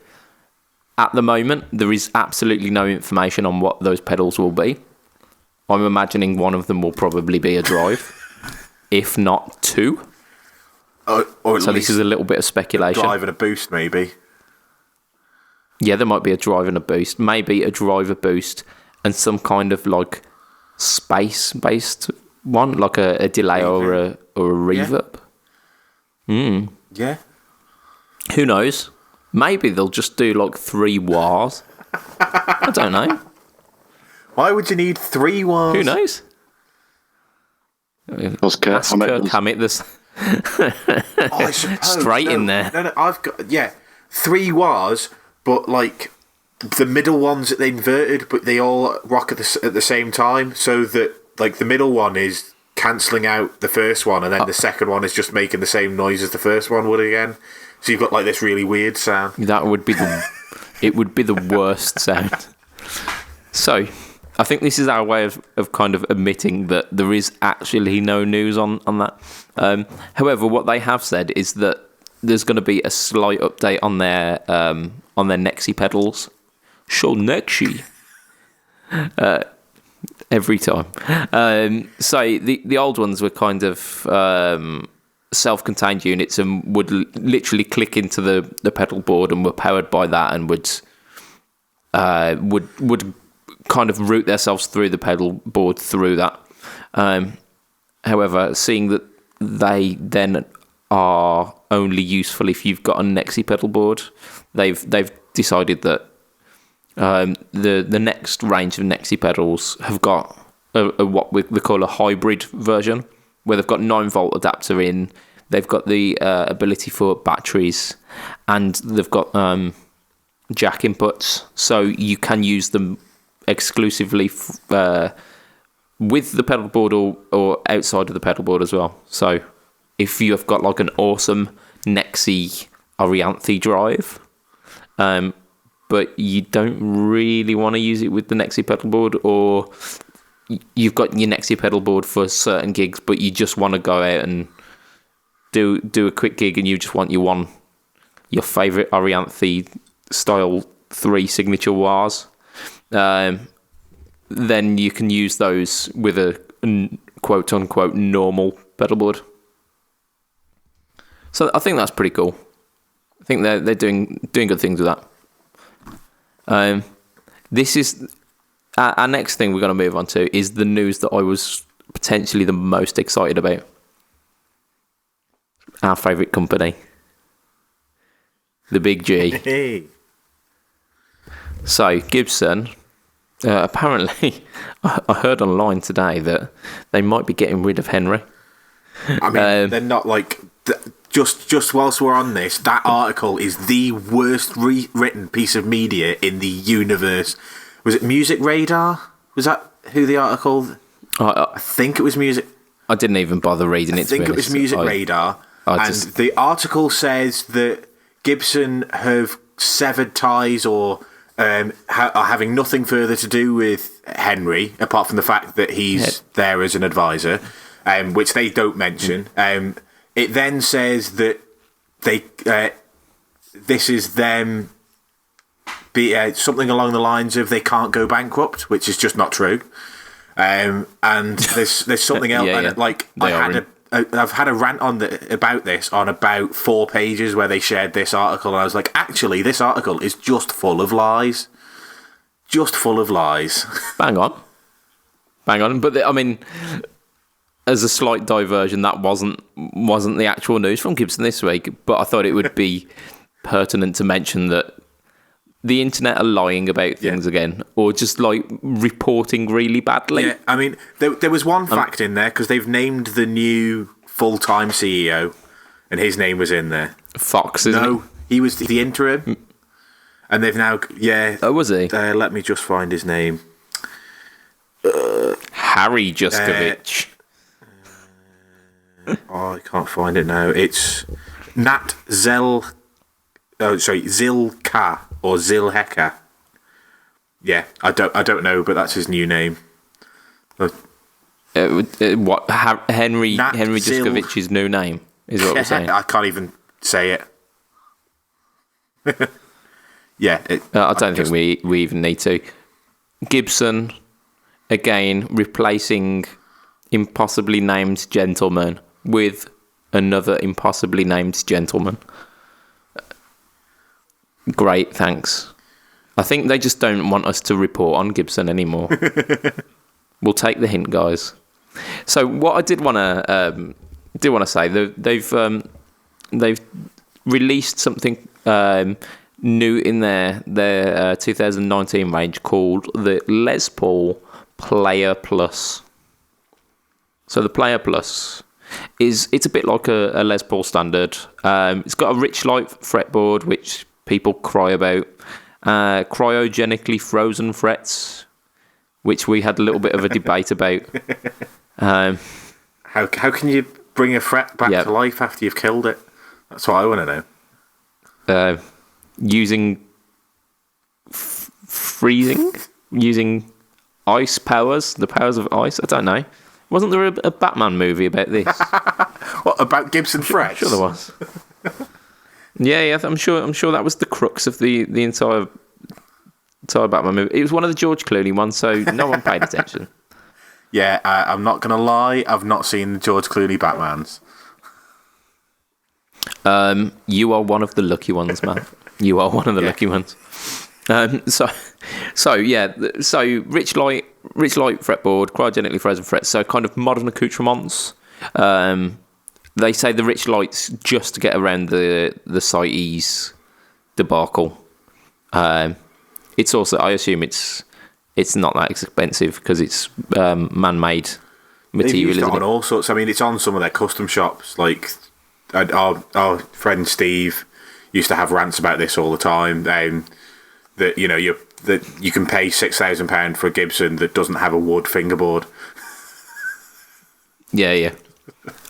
At the moment, there is absolutely no information on what those pedals will be. I'm imagining one of them will probably be a drive, if not two. Or so this is a little bit of speculation. A drive and a boost, maybe. Yeah, there might be a drive and a boost. Maybe a drive, a boost, and some kind of like space-based one, like a delay or a reverb. Yeah. Who knows? Maybe they'll just do like 3 wahs. I don't know. Why would you need 3 wahs? Who knows? Ask Kirk Hammett this. I suppose. Straight in there. No, I've got 3 wahs, but like the middle one's inverted, but they all rock at the same time, so that like the middle one is cancelling out the first one, and then the second one is just making the same noise as the first one would again. So you've got like this really weird sound. That would be it would be the worst sound. So I think this is our way of kind of admitting that there is actually no news on that. However, what they have said is that there's going to be a slight update on their Nexi pedals. Show Nexi. Every time. So the old ones were kind of self-contained units and would literally click into the pedal board and were powered by that and would kind of route themselves through the pedal board through that. However, seeing that they then are only useful if you've got a Nexi pedal board, they've decided that the next range of Nexi pedals have got what we call a hybrid version, where they've got 9-volt adapter in, they've got the ability for batteries, and they've got jack inputs, so you can use them exclusively with the pedal board or outside of the pedal board as well. So if you've got like an awesome Nexi Orianthi drive, but you don't really want to use it with the Nexi pedal board, or you've got your Nexi pedal board for certain gigs, but you just want to go out and do a quick gig and you just want your favourite Orianthi style 3 signature wahs, then you can use those with a quote unquote normal pedal board. So I think that's pretty cool. I think they're doing good things with that. This is our next thing we're going to move on to is the news that I was potentially the most excited about. Our favourite company, the Big G. Hey. So Gibson, apparently, I heard online today that they might be getting rid of Henry. I mean, they're not like... Just whilst we're on this, that article is the worst written piece of media in the universe. Was it Music Radar? Was that who the article... I think it was Music... I didn't even bother reading it. I think it was Music Radar. And the article says that Gibson have severed ties or are having nothing further to do with Henry, apart from the fact that he's there as an advisor, which they don't mention. It then says that this is them something along the lines of they can't go bankrupt, which is just not true. And there's something else. Yeah. Like I've had a rant about this on about 4 pages where they shared this article, and I was like, actually, this article is just full of lies. Just full of lies. Bang on. But I mean, as a slight diversion, that wasn't the actual news from Gibson this week, but I thought it would be pertinent to mention that the internet are lying about things again, or just like reporting really badly. Yeah, I mean, there was one fact in there because they've named the new full-time CEO, and his name was in there. Fox, isn't No, he was the interim, and they've now Oh, was he? Let me just find his name. Harry Juskovich. I can't find it now. It's Nat Zilka or Zilheka. Yeah, I don't know, but that's his new name. What Henry Juskovich's new name is what we're saying. I can't even say it. Yeah, I don't think we even need to. Gibson again replacing impossibly named gentleman with another impossibly named gentleman. Great, thanks. I think they just don't want us to report on Gibson anymore. We'll take the hint, guys. So what I did want to say, they've released something new in their 2019 range called the Les Paul Player Plus. So the Player Plus it's a bit like a Les Paul standard. It's got a rich light fretboard, which people cry about. Cryogenically frozen frets, which we had a little bit of a debate about. How can you bring a fret back to life after you've killed it? That's what I want to know. Using freezing, using ice powers, the powers of ice. I don't know. Wasn't there a Batman movie about this? What, about Gibson frets? I'm sure there was. Yeah, I'm sure that was the crux of the entire Tyler Batman movie. It was one of the George Clooney ones, so no one paid attention. Yeah, I'm not going to lie. I've not seen the George Clooney Batmans. You are one of the lucky ones, man. You are one of the lucky ones. So rich light fretboard, cryogenically frozen frets. So kind of modern accoutrements. They say the rich lights just to get around the CITES debacle. It's also, I assume it's not that expensive because it's man-made material. They've used it on it? all sorts. I mean, it's on some of their custom shops. Like our friend Steve used to have rants about this all the time. That you can pay £6,000 for a Gibson that doesn't have a wood fingerboard. Yeah.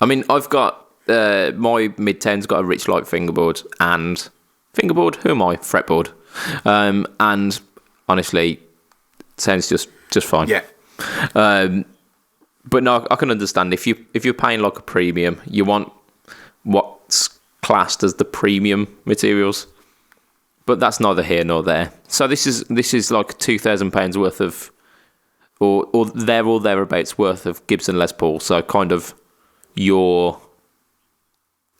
I mean, I've got my mid-10's got a rich light fingerboard and who am I? Fretboard. And honestly, it sounds just fine. Yeah. But no, I can understand if you're paying like a premium, you want what's classed as the premium materials. But that's neither here nor there. So this is like £2,000 worth of, or thereabouts worth of Gibson Les Paul. So kind of your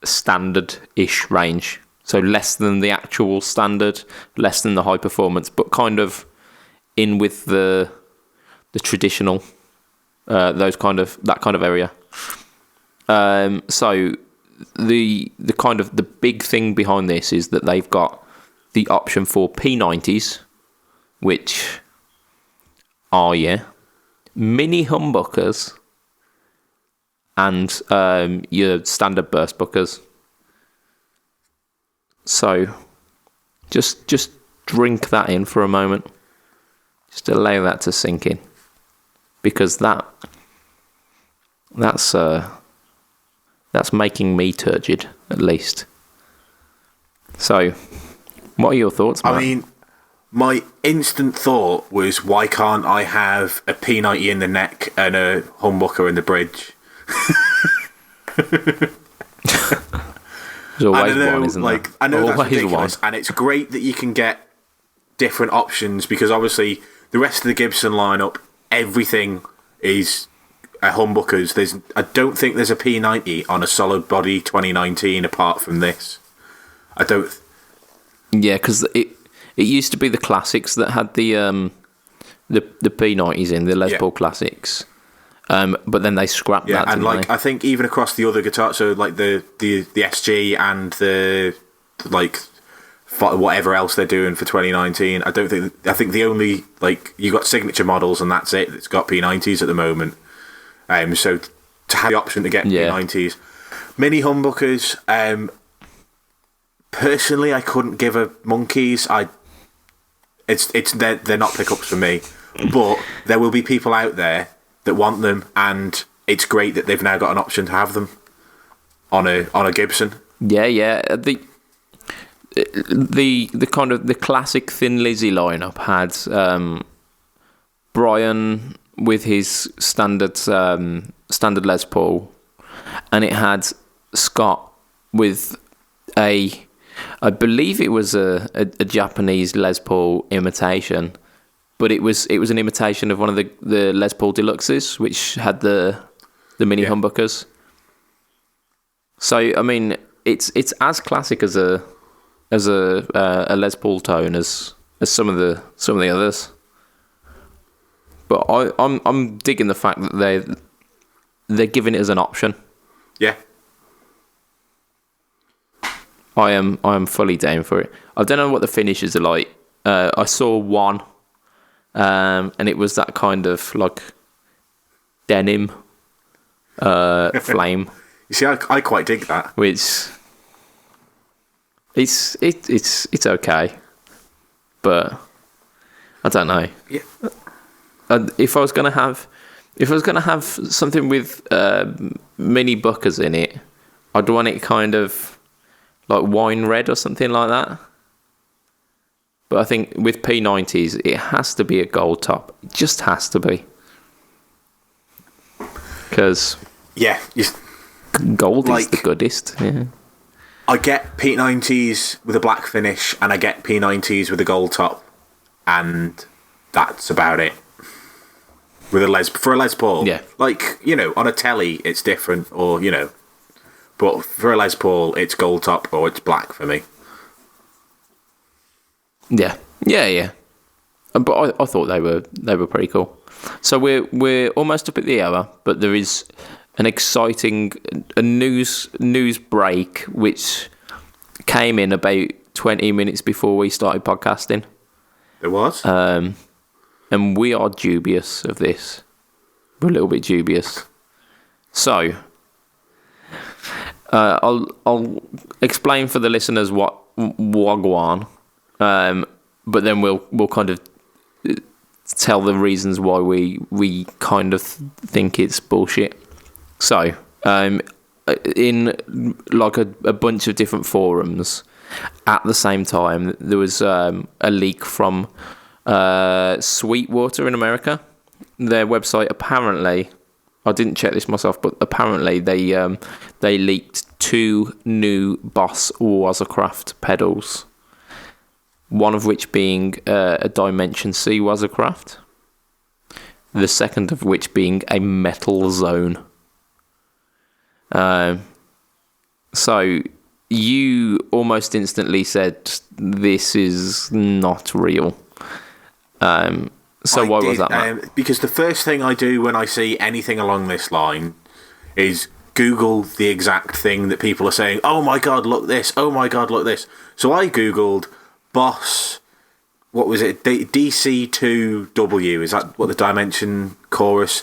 standard-ish range. So less than the actual standard, less than the high performance, but kind of in with the traditional, that kind of area. So the kind of the big thing behind this is that they've got the option for P90s, which are mini humbuckers and your standard burst buckers. So just drink that in for a moment. Just allow that to sink in, because that's making me turgid, at least. So, what are your thoughts, Matt? I mean, my instant thought was, why can't I have a P90 in the neck and a humbucker in the bridge? There's always one, isn't there? I know that's Always ridiculous, one. and it's great that you can get different options, because obviously the rest of the Gibson lineup, everything is humbuckers. I don't think there's a P90 on a solid body 2019 apart from this. I don't. Yeah, because it used to be the classics that had the P90s in, the Les Paul classics. But then they scrapped that. And didn't they? I think even across the other guitars, so like the SG and the whatever else they're doing for 2019. I think the only, like, you got signature models and that's it. It's got P90s at the moment. So to have the option to get P90s, mini humbuckers. Personally, I couldn't give a monkeys. They're not pickups for me. But there will be people out there that want them, and it's great that they've now got an option to have them on a Gibson. Yeah. The kind of the classic Thin Lizzy lineup had Brian with his standard Les Paul, and it had Scott with I believe it was a Japanese Les Paul imitation, but it was an imitation of one of the Les Paul Deluxes, which had the mini humbuckers. So I mean, it's as classic as a Les Paul tone as some of the others. But I'm digging the fact that they're giving it as an option. Yeah. I am fully down for it. I don't know what the finishes are like. I saw one, and it was that kind of like denim flame. You see, I quite dig that. Which it's okay, but I don't know. Yeah. If I was gonna have something with mini buckers in it, I'd want it kind of like wine red or something like that. But I think with P90s, it has to be a gold top. It just has to be. Because gold is the goodest. Yeah. I get P90s with a black finish, and I get P90s with a gold top. and that's about it. With for a Les Paul, Yeah. like, on a telly it's different, or but for a Les Paul it's gold top or it's black for me. Yeah. But I thought they were pretty cool. So we're almost up at the hour, but there is an exciting news break which came in about 20 minutes before we started podcasting. There was. And we are dubious of this. We're a little bit dubious. So, I'll explain for the listeners what Wagwan, but then we'll kind of tell the reasons why we kind of think it's bullshit. So, in like a bunch of different forums at the same time, there was a leak from Sweetwater in America. Their website, apparently, I didn't check this myself, but apparently they leaked 2 new Boss Wazacraft pedals. One of which being a Dimension C Wazacraft. The second of which being a Metal Zone. So you almost instantly said this is not real. So why was that, Matt? Because the first thing I do when I see anything along this line is Google the exact thing that people are saying. Oh my God, look this. Oh my God, look this. So I Googled Boss, what was it? DC2W. Is that what the Dimension Chorus?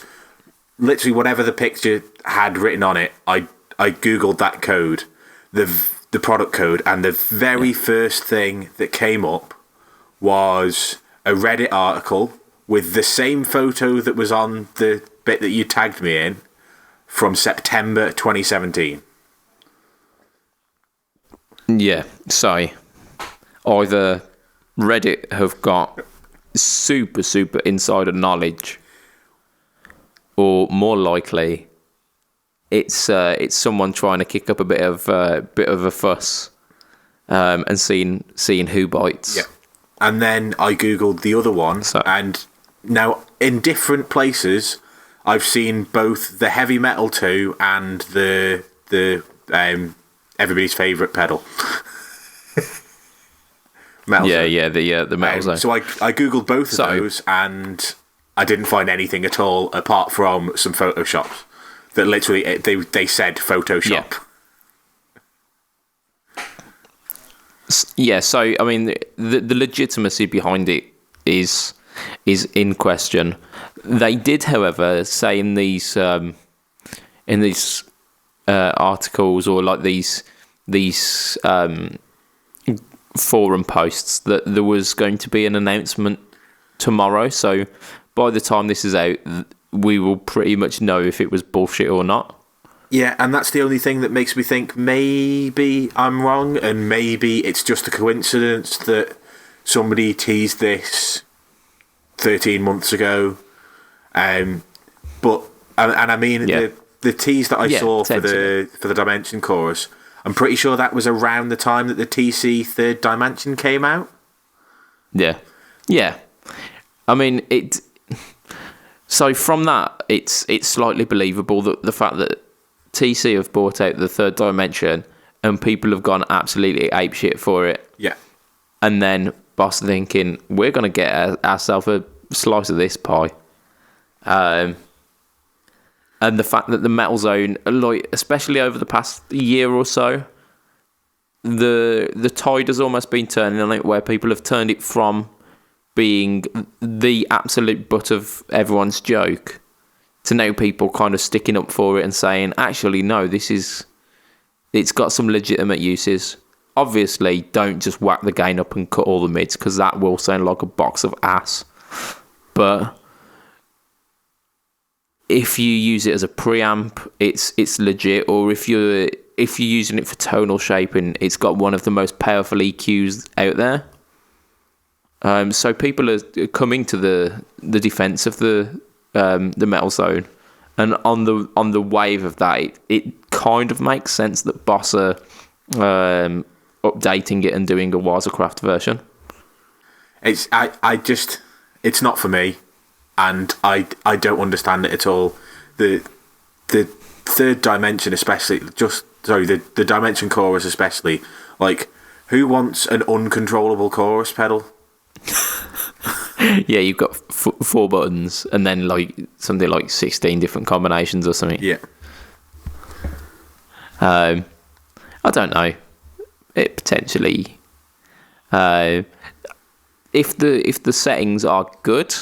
Literally whatever the picture had written on it, I Googled that code, the product code, and the very first thing that came up was a Reddit article with the same photo that was on the bit that you tagged me in from September 2017. Yeah, so either Reddit have got super insider knowledge, or more likely it's someone trying to kick up a bit of a fuss, and seeing who bites. Yeah. And then I Googled the other one, and now in different places, I've seen both the Heavy Metal 2 and the everybody's favourite pedal. Metal Zone. The Metal Zone. So I Googled both of those, and I didn't find anything at all apart from some Photoshops that literally they said Photoshop. Yeah. Yeah, so I mean, the legitimacy behind it is in question. They did, however, say in these articles, or like these forum posts, that there was going to be an announcement tomorrow. So by the time this is out, we will pretty much know if it was bullshit or not. Yeah, and that's the only thing that makes me think maybe I'm wrong, and maybe it's just a coincidence that somebody teased this 13 months ago. But I mean, the tease that I saw for the Dimension Chorus, I'm pretty sure that was around the time that the TC Third Dimension came out. Yeah. I mean, it. So from that, it's slightly believable that the fact that TC have bought out the Third Dimension and people have gone absolutely apeshit for it. Yeah. And then Boss thinking, we're going to get ourselves a slice of this pie. And the fact that the Metal Zone, like, especially over the past year or so, the tide has almost been turning on it, where people have turned it from being the absolute butt of everyone's joke to now people kind of sticking up for it and saying, actually, no, it's got some legitimate uses. Obviously, don't just whack the gain up and cut all the mids, because that will sound like a box of ass. But if you use it as a preamp, it's legit. Or if you're using it for tonal shaping, it's got one of the most powerful EQs out there. So people are coming to the defense of the Metal Zone, and on the wave of that, it kind of makes sense that Boss are updating it and doing a Wazacraft version. it's not for me, and I don't understand it at all. The third dimension, especially, the dimension chorus, especially, like, who wants an uncontrollable chorus pedal? Yeah, you've got 4 buttons and then like something like 16 different combinations or something. Yeah. I don't know. It potentially, if the settings are good,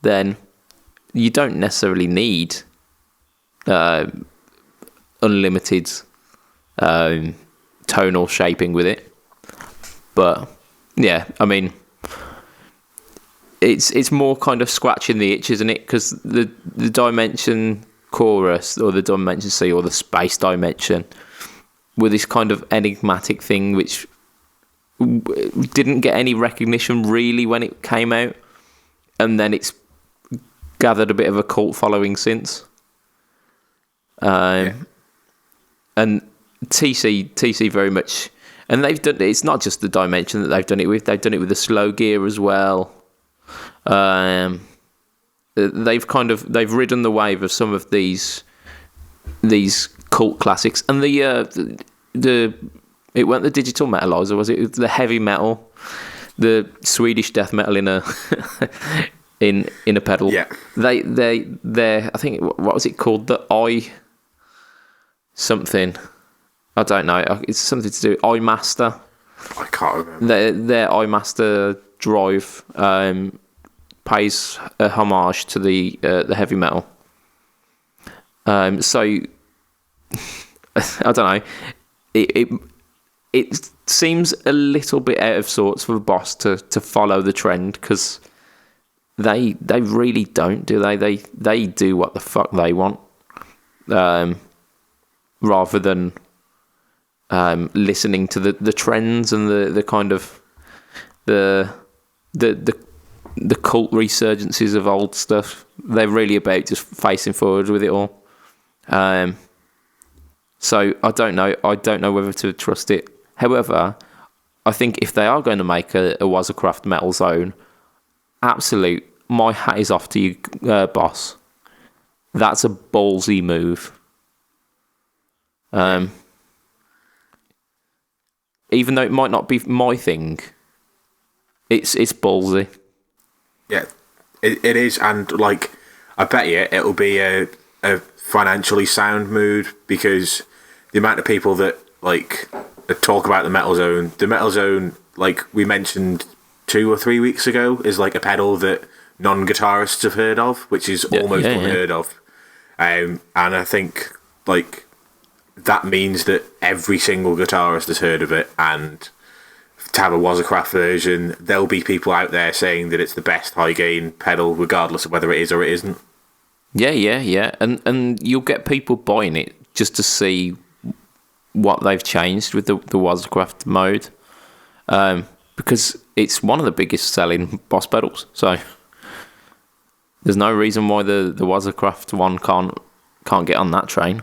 then you don't necessarily need unlimited tonal shaping with it. But yeah, I mean, it's more kind of scratching the itch, isn't it? Because the dimension chorus, or the dimension C, or the space dimension, were this kind of enigmatic thing which didn't get any recognition really when it came out, and then it's gathered a bit of a cult following since. And TC very much, and they've done. It's not just the dimension that they've done it with. They've done it with the slow gear as well. They've ridden the wave of some of these cult classics, and it weren't the digital metalizer, was it? The heavy metal, the Swedish death metal in a in a pedal. Yeah. They I think, what was it called? The something. I don't know. It's something to do with iMaster. I can't remember. Their iMaster drive pays a homage to the heavy metal. So I don't know. It seems a little bit out of sorts for Boss to follow the trend, because they really don't, do they? They do what the fuck they want, rather than listening to the trends and the kind of the cult resurgences of old stuff. They're really about just facing forward with it all. So I don't know. I don't know whether to trust it. However, I think if they are going to make a Wazacraft Metal Zone, absolute, my hat is off to you, Boss. That's a ballsy move. Even though it might not be my thing, it's ballsy. Yeah, it is, and like, I bet you it'll be a financially sound move, because the amount of people that like that talk about the Metal Zone, like we mentioned 2 or 3 weeks ago, is like a pedal that non-guitarists have heard of, which is almost unheard of. And I think like that means that every single guitarist has heard of it, and to have a Wazacraft version, there'll be people out there saying that it's the best high gain pedal, regardless of whether it is or it isn't. Yeah. And you'll get people buying it just to see what they've changed with the Wazacraft mode, because it's one of the biggest selling Boss pedals. So there's no reason why the Wazacraft one can't get on that train.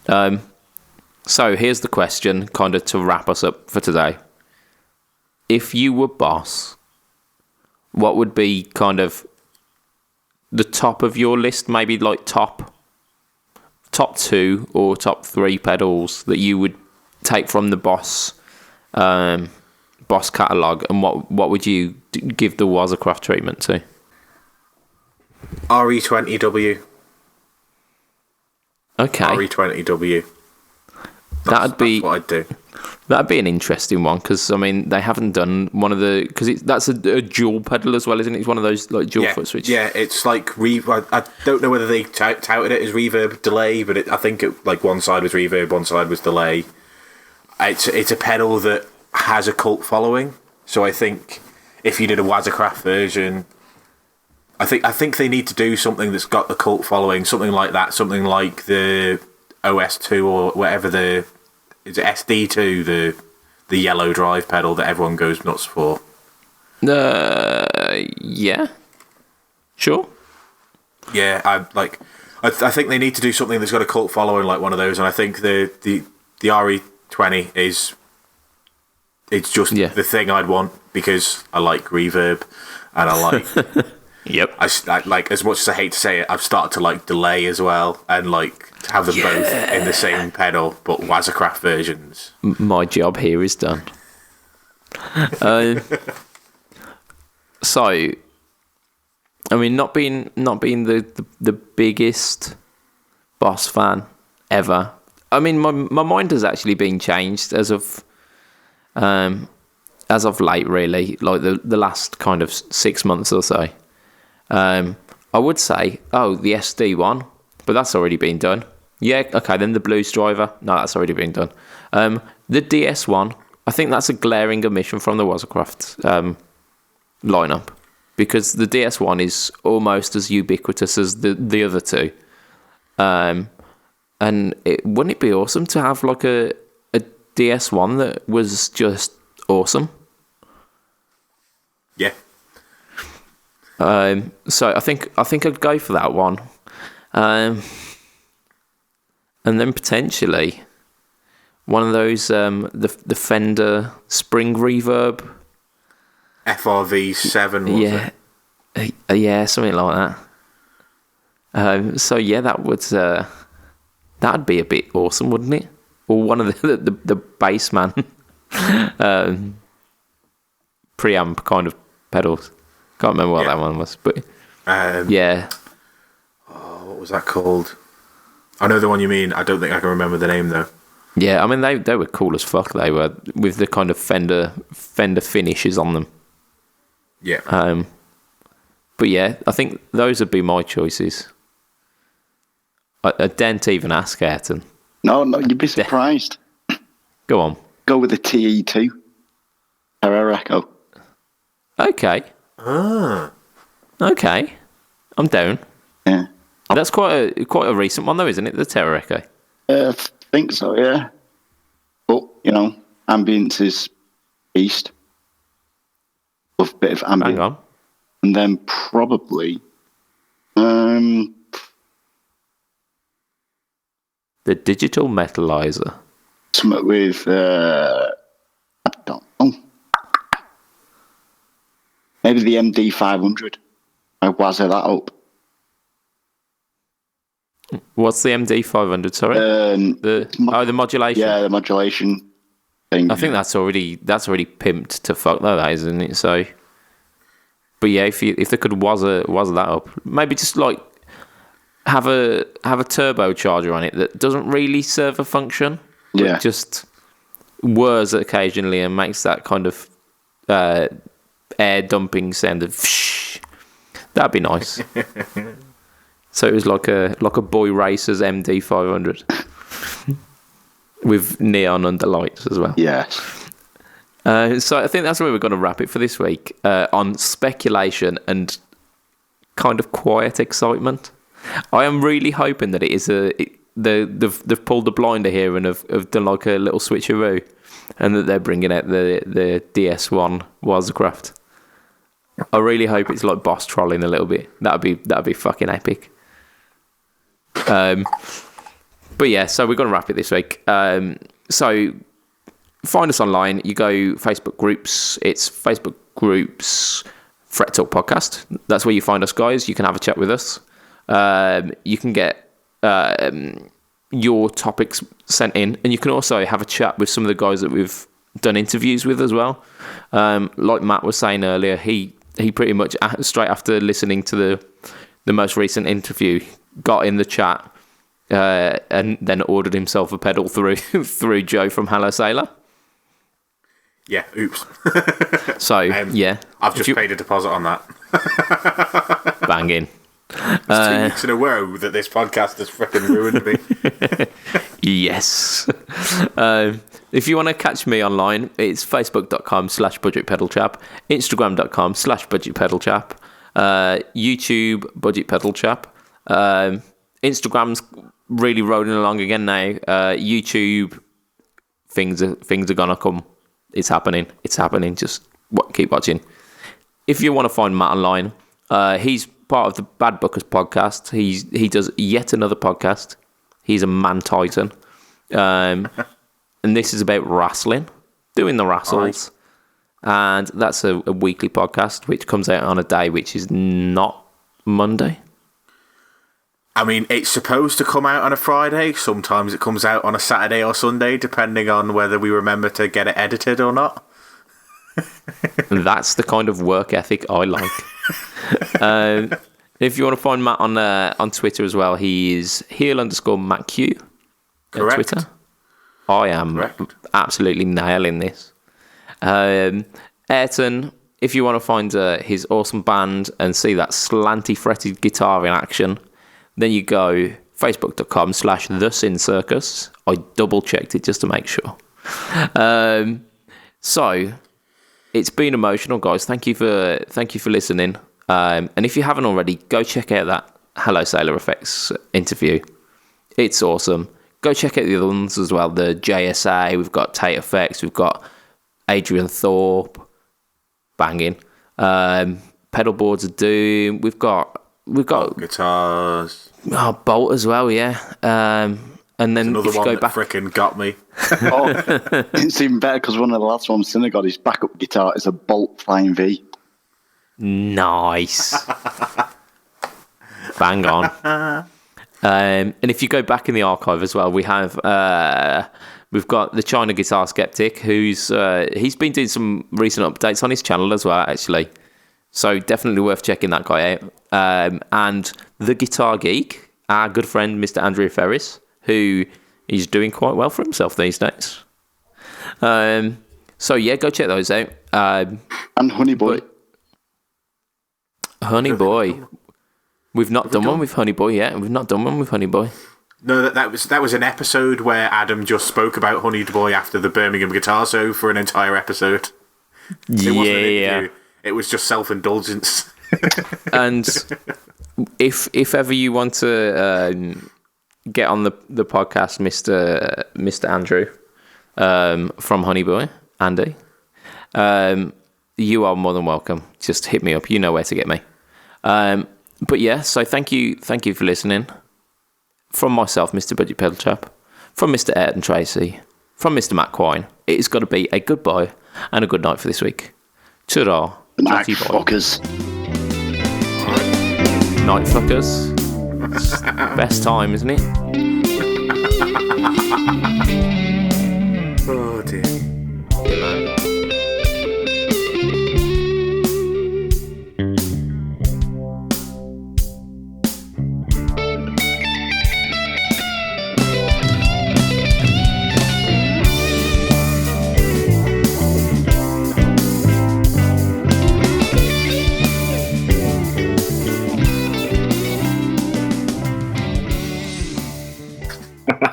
So here's the question, kind of to wrap us up for today. If you were Boss, what would be kind of the top of your list? Maybe like top 2 or top 3 pedals that you would take from the Boss catalogue, and what would you give the Wazacraft treatment to? RE20W. Okay. RE20W. That's what I'd do. That'd be an interesting one, because I mean they haven't done one of the, because that's a dual pedal as well, isn't it? It's one of those like dual foot switches. Yeah, it's like I don't know whether they touted it as reverb delay, but I think it, like, one side was reverb, one side was delay. It's a pedal that has a cult following, so I think if you did a Wazacraft version, I think they need to do something that's got the cult following, something like that, something like the OS2 or whatever is it SD2, the yellow drive pedal that everyone goes nuts for. Yeah, sure. Yeah, I think they need to do something that's got a cult following like one of those, and I think the RE20 is It's just the thing I'd want because I like reverb and I like. Yep. I like, as much as I hate to say it, I've started to like delay as well and like to have them both in the same pedal, but Wazacraft versions. My job here is done. So, I mean, not being the biggest Boss fan ever. I mean, my mind has actually been changed as of late, really, like the last kind of 6 months or so. I would say, the SD one, but that's already been done. Yeah, okay, then the Blues Driver, no, that's already been done. The DS one, I think that's a glaring omission from the Wazacraft lineup, because the DS one is almost as ubiquitous as the other two. And wouldn't it be awesome to have like a DS1 that was just awesome? Yeah. So I think I'd go for that one, and then potentially one of those the Fender Spring Reverb FRV7. Was it? Yeah, something like that. So yeah, that'd be a bit awesome, wouldn't it? Or one of the Bassman preamp kind of pedals. Can't remember what that one was, but yeah. Oh, what was that called? I know the one you mean. I don't think I can remember the name though. Yeah, I mean they were cool as fuck. They were, with the kind of Fender finishes on them. Yeah. But yeah, I think those would be my choices. I daren't even ask Ayrton. No, you'd be surprised. Go on. Go with the TE2. Herrera Echo. Okay. Okay. I'm down. Yeah. That's quite a recent one though, isn't it? The Terror Echo. I think so, yeah. But, ambience is beast. Love a bit of ambient. Hang on. And then probably The Digital Metalizer. something with I don't know. Maybe the MD500. I wazzer that up. What's the MD500? Sorry, the modulation. Yeah, the modulation thing. I think that's already pimped to fuck though, that isn't it? So, but yeah, if they could wazzer that up, maybe just like have a turbocharger on it that doesn't really serve a function. Yeah, but just whirs occasionally and makes that kind of air dumping sound of. That'd be nice. So it was like a Boy Racers MD500 with neon under lights as well. Yes. So I think that's where we're going to wrap it for this week, on speculation and kind of quiet excitement. I am really hoping that it is they've pulled the blinder here and have done like a little switcheroo, and that they're bringing out the DS1 Wazacraft. I really hope it's like boss trolling a little bit. That'd be fucking epic. But yeah, so we're going to wrap it this week. So find us online. You go Facebook groups. It's Facebook groups Fret Talk Podcast. That's where you find us, guys. You can have a chat with us. You can get your topics sent in, and you can also have a chat with some of the guys that we've done interviews with as well. Like Matt was saying earlier, he pretty much straight after listening to the most recent interview got in the chat and then ordered himself a pedal through Joe from Hello Sailor. Yeah, oops. So yeah, I've just paid a deposit on that. Banging. It's 2 weeks in a row that this podcast has freaking ruined me. Yes. If you want to catch me online, it's facebook.com/budgetpedalchap, instagram.com/budgetpedalchap, YouTube Budget Pedal Chap. Instagram's really rolling along again now. YouTube things are gonna come. It's happening. Just keep watching. If you want to find Matt online, he's part of the Bad Bookers podcast. He does yet another podcast. He's a man titan, and this is about wrestling. doing the Rassles. And that's a weekly podcast which comes out on a day which is not Monday. I mean, it's supposed to come out on a Friday. Sometimes it comes out on a Saturday or Sunday, depending on whether we remember to get it edited or not. And that's the kind of work ethic I like. If you want to find Matt on Twitter as well, he is heel_MattQ on Twitter. I am absolutely nailing this. Ayrton, if you want to find his awesome band and see that slanty fretted guitar in action, then you go facebook.com/thesincircus. I double checked it just to make sure. So it's been emotional, guys. Thank you for listening. And if you haven't already, go check out that Hello Sailor Effects interview. It's awesome. Go check out the other ones as well. The JSA, we've got Tate Effects, we've got Adrian Thorpe, banging. Pedalboards of Doom. We've got guitars. Oh, Bolt as well, yeah. And then another if you one go that back, frickin' got me. It's even better because one of the last ones Sinner got his backup guitar is a Bolt Flying V. Nice. Bang on. And if you go back in the archive as well, we've got the China Guitar Skeptic, who's he's been doing some recent updates on his channel as well, actually. So definitely worth checking that guy out. And the Guitar Geek, our good friend Mr. Andrew Ferris, who is doing quite well for himself these days. So yeah, go check those out. And Honey Boy. Honey Boy. We've not done one with Honey Boy yet. We've not done one with Honey Boy. No, that was an episode where Adam just spoke about Honey Boy after the Birmingham Guitar Show for an entire episode. It wasn't an interview. It was just self-indulgence. And if ever you want to get on the podcast, Mr. Andrew from Honey Boy, Andy, you are more than welcome. Just hit me up. You know where to get me. But yeah, so thank you for listening. From myself, Mr. Budget Pedal Chap, from Mr. Ayrton Tracy, from Mr. Matt Quine, it is got to be a goodbye and a good night for this week. Ta-ra. Night fuckers. Night fuckers. Best time, isn't it? Oh dear. Yeah, man.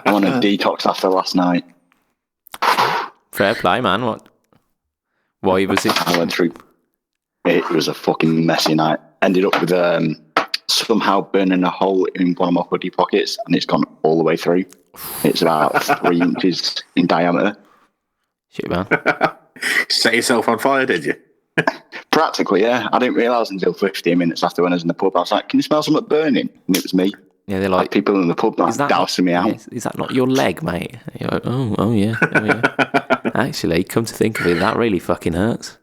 I want to detox after last night. Fair play, man. Why was it? I went through. It was a fucking messy night. Ended up with somehow burning a hole in one of my hoodie pockets, and it's gone all the way through. It's about 3 inches in diameter. Shit, man. Set yourself on fire, did you? Practically, yeah. I didn't realise until 15 minutes after when I was in the pub. I was like, "Can you smell something burning?" And it was me. Yeah, they're like, people in the pub like dousing me out. Is that not your leg, mate? You're like, oh yeah. Actually, come to think of it, that really fucking hurts.